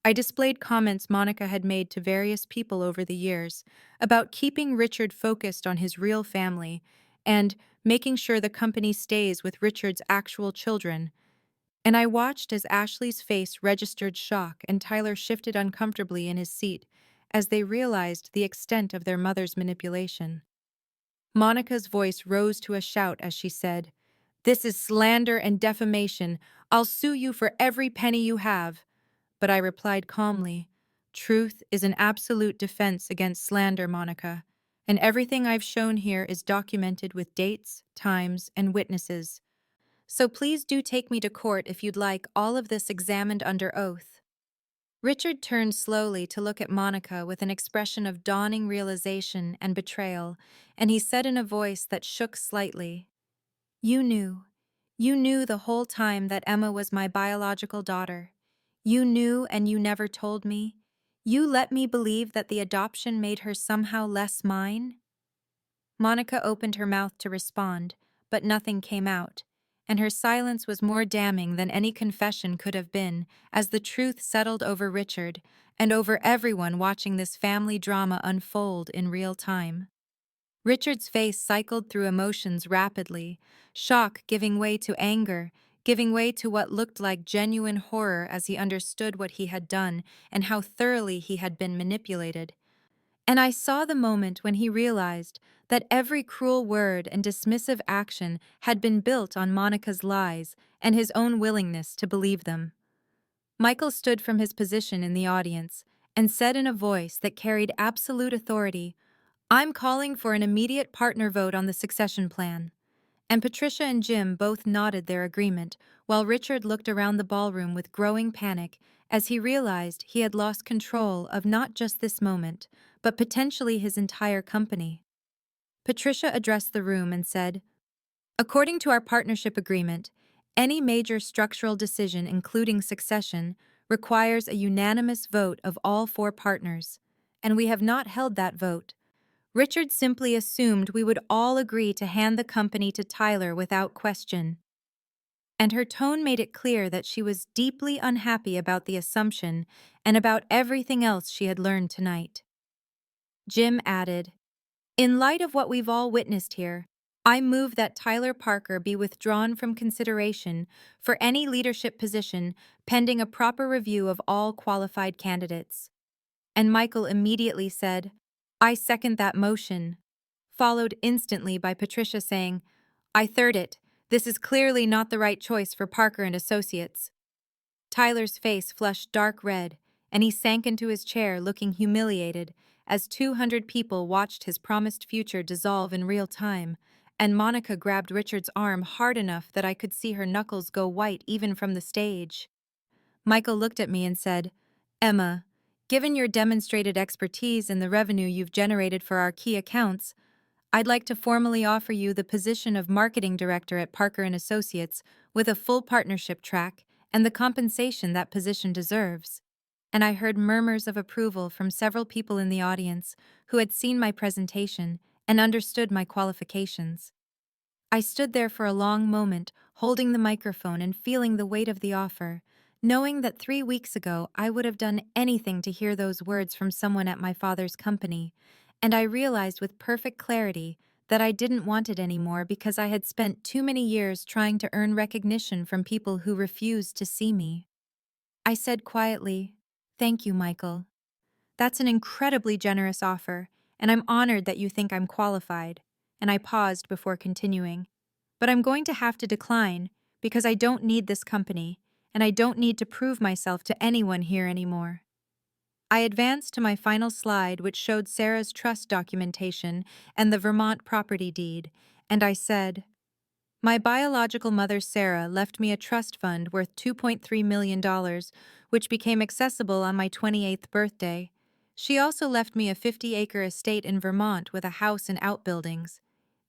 I displayed comments Monica had made to various people over the years about keeping Richard focused on his real family and making sure the company stays with Richard's actual children. And I watched as Ashley's face registered shock and Tyler shifted uncomfortably in his seat as they realized the extent of their mother's manipulation. Monica's voice rose to a shout as she said, "This is slander and defamation. I'll sue you for every penny you have." But I replied calmly, "Truth is an absolute defense against slander, Monica, and everything I've shown here is documented with dates, times, and witnesses. So please do take me to court if you'd like all of this examined under oath." Richard turned slowly to look at Monica with an expression of dawning realization and betrayal, and he said in a voice that shook slightly, "You knew. You knew the whole time that Emma was my biological daughter. You knew and you never told me. You let me believe that the adoption made her somehow less mine." Monica opened her mouth to respond, but nothing came out, and her silence was more damning than any confession could have been as the truth settled over Richard and over everyone watching this family drama unfold in real time. Richard's face cycled through emotions rapidly, shock giving way to anger, giving way to what looked like genuine horror as he understood what he had done and how thoroughly he had been manipulated. And I saw the moment when he realized that every cruel word and dismissive action had been built on Monica's lies and his own willingness to believe them. Michael stood from his position in the audience and said in a voice that carried absolute authority, "I'm calling for an immediate partner vote on the succession plan." And Patricia and Jim both nodded their agreement, while Richard looked around the ballroom with growing panic as he realized he had lost control of not just this moment, but potentially his entire company. Patricia addressed the room and said, "According to our partnership agreement, any major structural decision, including succession, requires a unanimous vote of all four partners, and we have not held that vote. Richard simply assumed we would all agree to hand the company to Tyler without question." And her tone made it clear that she was deeply unhappy about the assumption and about everything else she had learned tonight. Jim added, "In light of what we've all witnessed here, I move that Tyler Parker be withdrawn from consideration for any leadership position pending a proper review of all qualified candidates." And Michael immediately said, "I second that motion," followed instantly by Patricia saying, "I third it. This is clearly not the right choice for Parker and Associates." Tyler's face flushed dark red, and he sank into his chair looking humiliated as 200 people watched his promised future dissolve in real time, and Monica grabbed Richard's arm hard enough that I could see her knuckles go white even from the stage. Michael looked at me and said, "Emma, given your demonstrated expertise and the revenue you've generated for our key accounts, I'd like to formally offer you the position of marketing director at Parker and Associates with a full partnership track and the compensation that position deserves." And I heard murmurs of approval from several people in the audience who had seen my presentation and understood my qualifications. I stood there for a long moment, holding the microphone and feeling the weight of the offer, knowing that 3 weeks ago I would have done anything to hear those words from someone at my father's company, and I realized with perfect clarity that I didn't want it anymore because I had spent too many years trying to earn recognition from people who refused to see me. I said quietly, "Thank you, Michael. That's an incredibly generous offer, and I'm honored that you think I'm qualified." And I paused before continuing. "But I'm going to have to decline because I don't need this company, and I don't need to prove myself to anyone here anymore." I advanced to my final slide, which showed Sarah's trust documentation and the Vermont property deed, and I said, "My biological mother, Sarah, left me a trust fund worth $2.3 million, which became accessible on my 28th birthday. She also left me a 50-acre estate in Vermont with a house and outbuildings.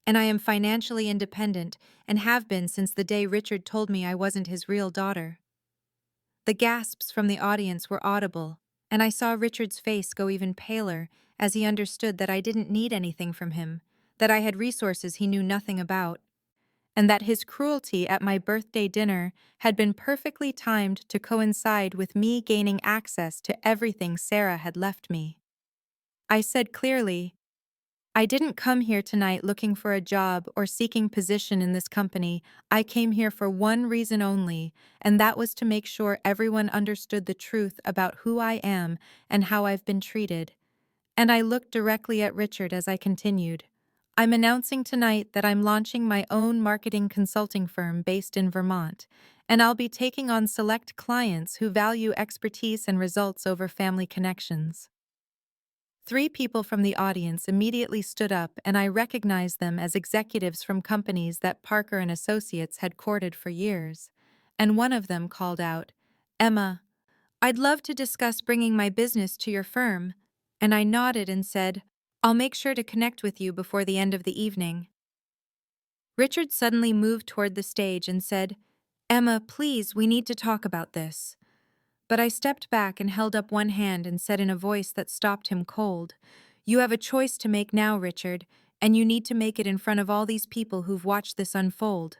And I am financially independent and have been since the day Richard told me I wasn't his real daughter." The gasps from the audience were audible, and I saw Richard's face go even paler as he understood that I didn't need anything from him, that I had resources he knew nothing about, and that his cruelty at my birthday dinner had been perfectly timed to coincide with me gaining access to everything Sarah had left me. I said clearly, "I didn't come here tonight looking for a job or seeking position in this company. I came here for one reason only, and that was to make sure everyone understood the truth about who I am and how I've been treated." And I looked directly at Richard as I continued, "I'm announcing tonight that I'm launching my own marketing consulting firm based in Vermont, and I'll be taking on select clients who value expertise and results over family connections." 3 people from the audience immediately stood up, and I recognized them as executives from companies that Parker and Associates had courted for years. And one of them called out, "Emma, I'd love to discuss bringing my business to your firm." And I nodded and said, "I'll make sure to connect with you before the end of the evening." Richard suddenly moved toward the stage and said, "Emma, please, we need to talk about this." But I stepped back and held up one hand and said in a voice that stopped him cold, "You have a choice to make now, Richard, and you need to make it in front of all these people who've watched this unfold."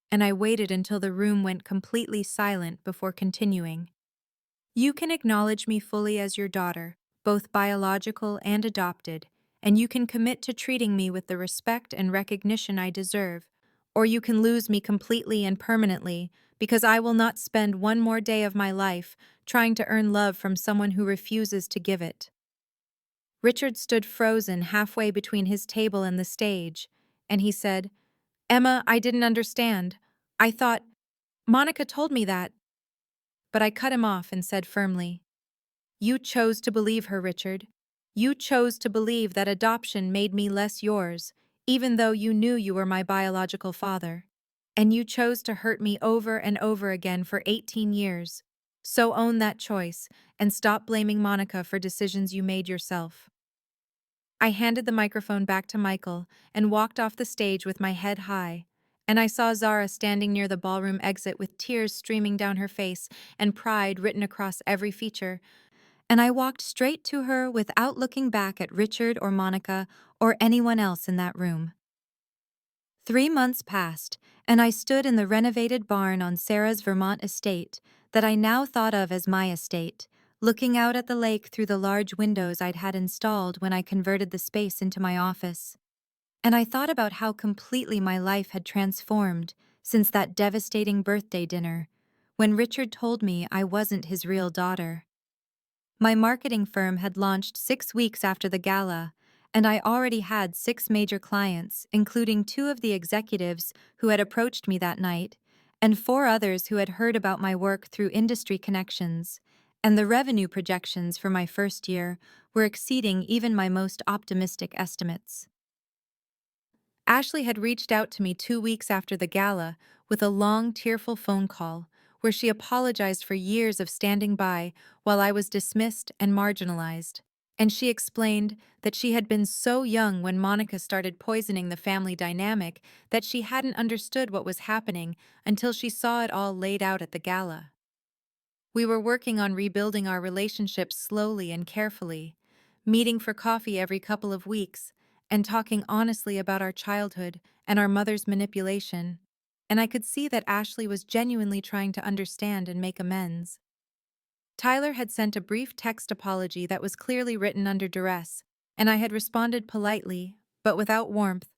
And I waited until the room went completely silent before continuing. "You can acknowledge me fully as your daughter, both biological and adopted, and you can commit to treating me with the respect and recognition I deserve, or you can lose me completely and permanently, because I will not spend one more day of my life trying to earn love from someone who refuses to give it." Richard stood frozen halfway between his table and the stage, and he said, "Emma, I didn't understand. I thought, Monica told me that." But I cut him off and said firmly, "You chose to believe her, Richard. You chose to believe that adoption made me less yours, even though you knew you were my biological father. And you chose to hurt me over and over again for 18 years. So own that choice and stop blaming Monica for decisions you made yourself." I handed the microphone back to Michael and walked off the stage with my head high, and I saw Zara standing near the ballroom exit with tears streaming down her face and pride written across every feature, and I walked straight to her without looking back at Richard or Monica or anyone else in that room. 3 months passed, and I stood in the renovated barn on Sarah's Vermont estate that I now thought of as my estate, looking out at the lake through the large windows I'd had installed when I converted the space into my office. And I thought about how completely my life had transformed since that devastating birthday dinner, when Richard told me I wasn't his real daughter. My marketing firm had launched 6 weeks after the gala, and I already had 6 major clients, including 2 of the executives who had approached me that night, and 4 others who had heard about my work through industry connections, and the revenue projections for my first year were exceeding even my most optimistic estimates. Ashley had reached out to me 2 weeks after the gala with a long, tearful phone call where she apologized for years of standing by while I was dismissed and marginalized. And she explained that she had been so young when Monica started poisoning the family dynamic that she hadn't understood what was happening until she saw it all laid out at the gala. We were working on rebuilding our relationship slowly and carefully, meeting for coffee every couple of weeks, and talking honestly about our childhood and our mother's manipulation. And I could see that Ashley was genuinely trying to understand and make amends. Tyler had sent a brief text apology that was clearly written under duress, and I had responded politely, but without warmth.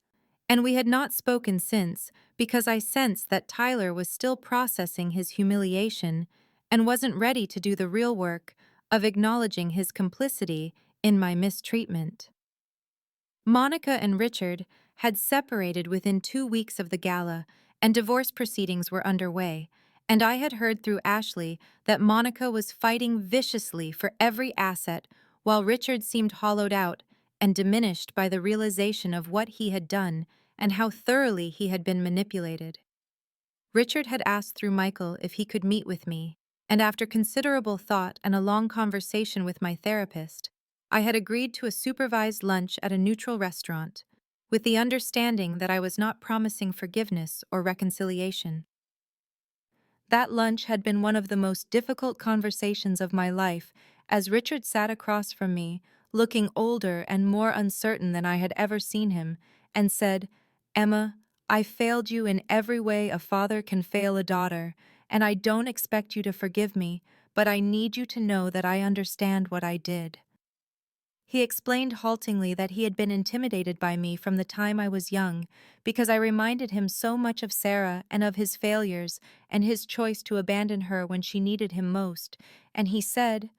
And we had not spoken since because I sensed that Tyler was still processing his humiliation and wasn't ready to do the real work of acknowledging his complicity in my mistreatment. Monica and Richard had separated within 2 weeks of the gala, and divorce proceedings were underway, and I had heard through Ashley that Monica was fighting viciously for every asset while Richard seemed hollowed out and diminished by the realization of what he had done and how thoroughly he had been manipulated. Richard had asked through Michael if he could meet with me, and after considerable thought and a long conversation with my therapist, I had agreed to a supervised lunch at a neutral restaurant, with the understanding that I was not promising forgiveness or reconciliation. That lunch had been one of the most difficult conversations of my life, as Richard sat across from me, looking older and more uncertain than I had ever seen him, and said, "Emma, I failed you in every way a father can fail a daughter, and I don't expect you to forgive me, but I need you to know that I understand what I did." He explained haltingly that he had been intimidated by me from the time I was young, because I reminded him so much of Sarah and of his failures and his choice to abandon her when she needed him most, and he said,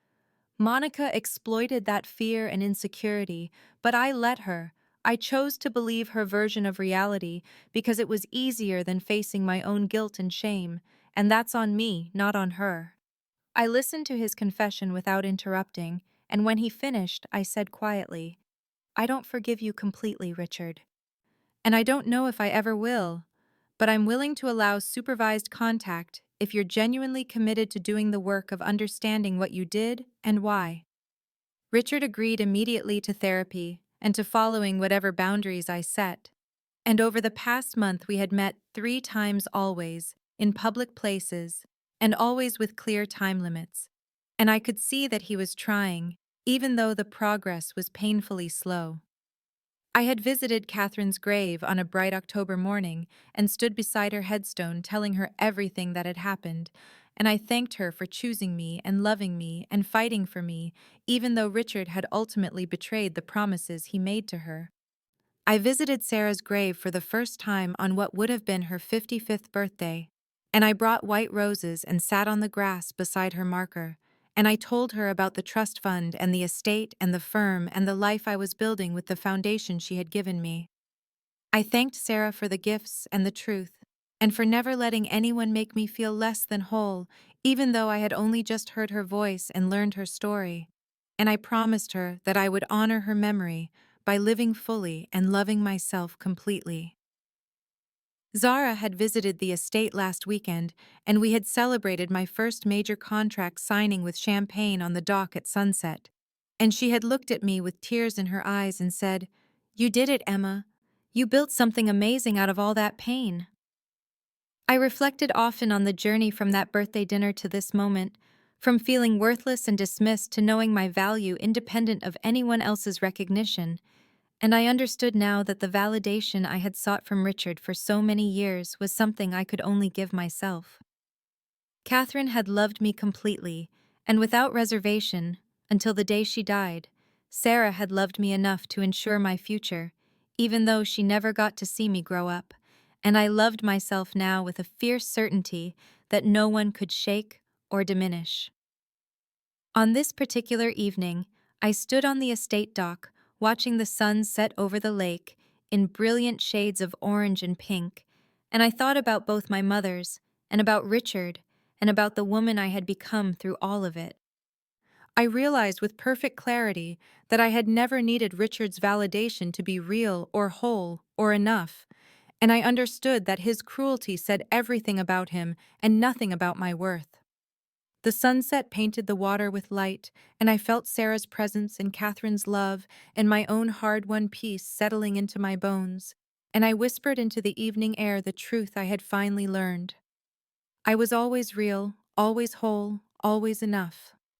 "Monica exploited that fear and insecurity, but I let her. I chose to believe her version of reality because it was easier than facing my own guilt and shame, and that's on me, not on her." I listened to his confession without interrupting, and when he finished, I said quietly, "I don't forgive you completely, Richard. And I don't know if I ever will, but I'm willing to allow supervised contact if you're genuinely committed to doing the work of understanding what you did and why." Richard agreed immediately to therapy and to following whatever boundaries I set. And over the past month, we had met 3 times always, in public places, and always with clear time limits. And I could see that he was trying, even though the progress was painfully slow. I had visited Catherine's grave on a bright October morning and stood beside her headstone telling her everything that had happened, and I thanked her for choosing me and loving me and fighting for me, even though Richard had ultimately betrayed the promises he made to her. I visited Sarah's grave for the first time on what would have been her 55th birthday, and I brought white roses and sat on the grass beside her marker, and I told her about the trust fund and the estate and the firm and the life I was building with the foundation she had given me. I thanked Sarah for the gifts and the truth, and for never letting anyone make me feel less than whole, even though I had only just heard her voice and learned her story. And I promised her that I would honor her memory by living fully and loving myself completely. Zara had visited the estate last weekend, and we had celebrated my first major contract signing with champagne on the dock at sunset. And she had looked at me with tears in her eyes and said, "You did it, Emma. You built something amazing out of all that pain." I reflected often on the journey from that birthday dinner to this moment, from feeling worthless and dismissed to knowing my value independent of anyone else's recognition, and I understood now that the validation I had sought from Richard for so many years was something I could only give myself. Catherine had loved me completely, and without reservation, until the day she died. Sarah had loved me enough to ensure my future, even though she never got to see me grow up, and I loved myself now with a fierce certainty that no one could shake or diminish. On this particular evening, I stood on the estate dock, watching the sun set over the lake in brilliant shades of orange and pink, and I thought about both my mother's, and about Richard, and about the woman I had become through all of it. I realized with perfect clarity that I had never needed Richard's validation to be real or whole or enough, and I understood that his cruelty said everything about him and nothing about my worth. The sunset painted the water with light, and I felt Sarah's presence and Catherine's love and my own hard-won peace settling into my bones, and I whispered into the evening air the truth I had finally learned. I was always real, always whole, always enough.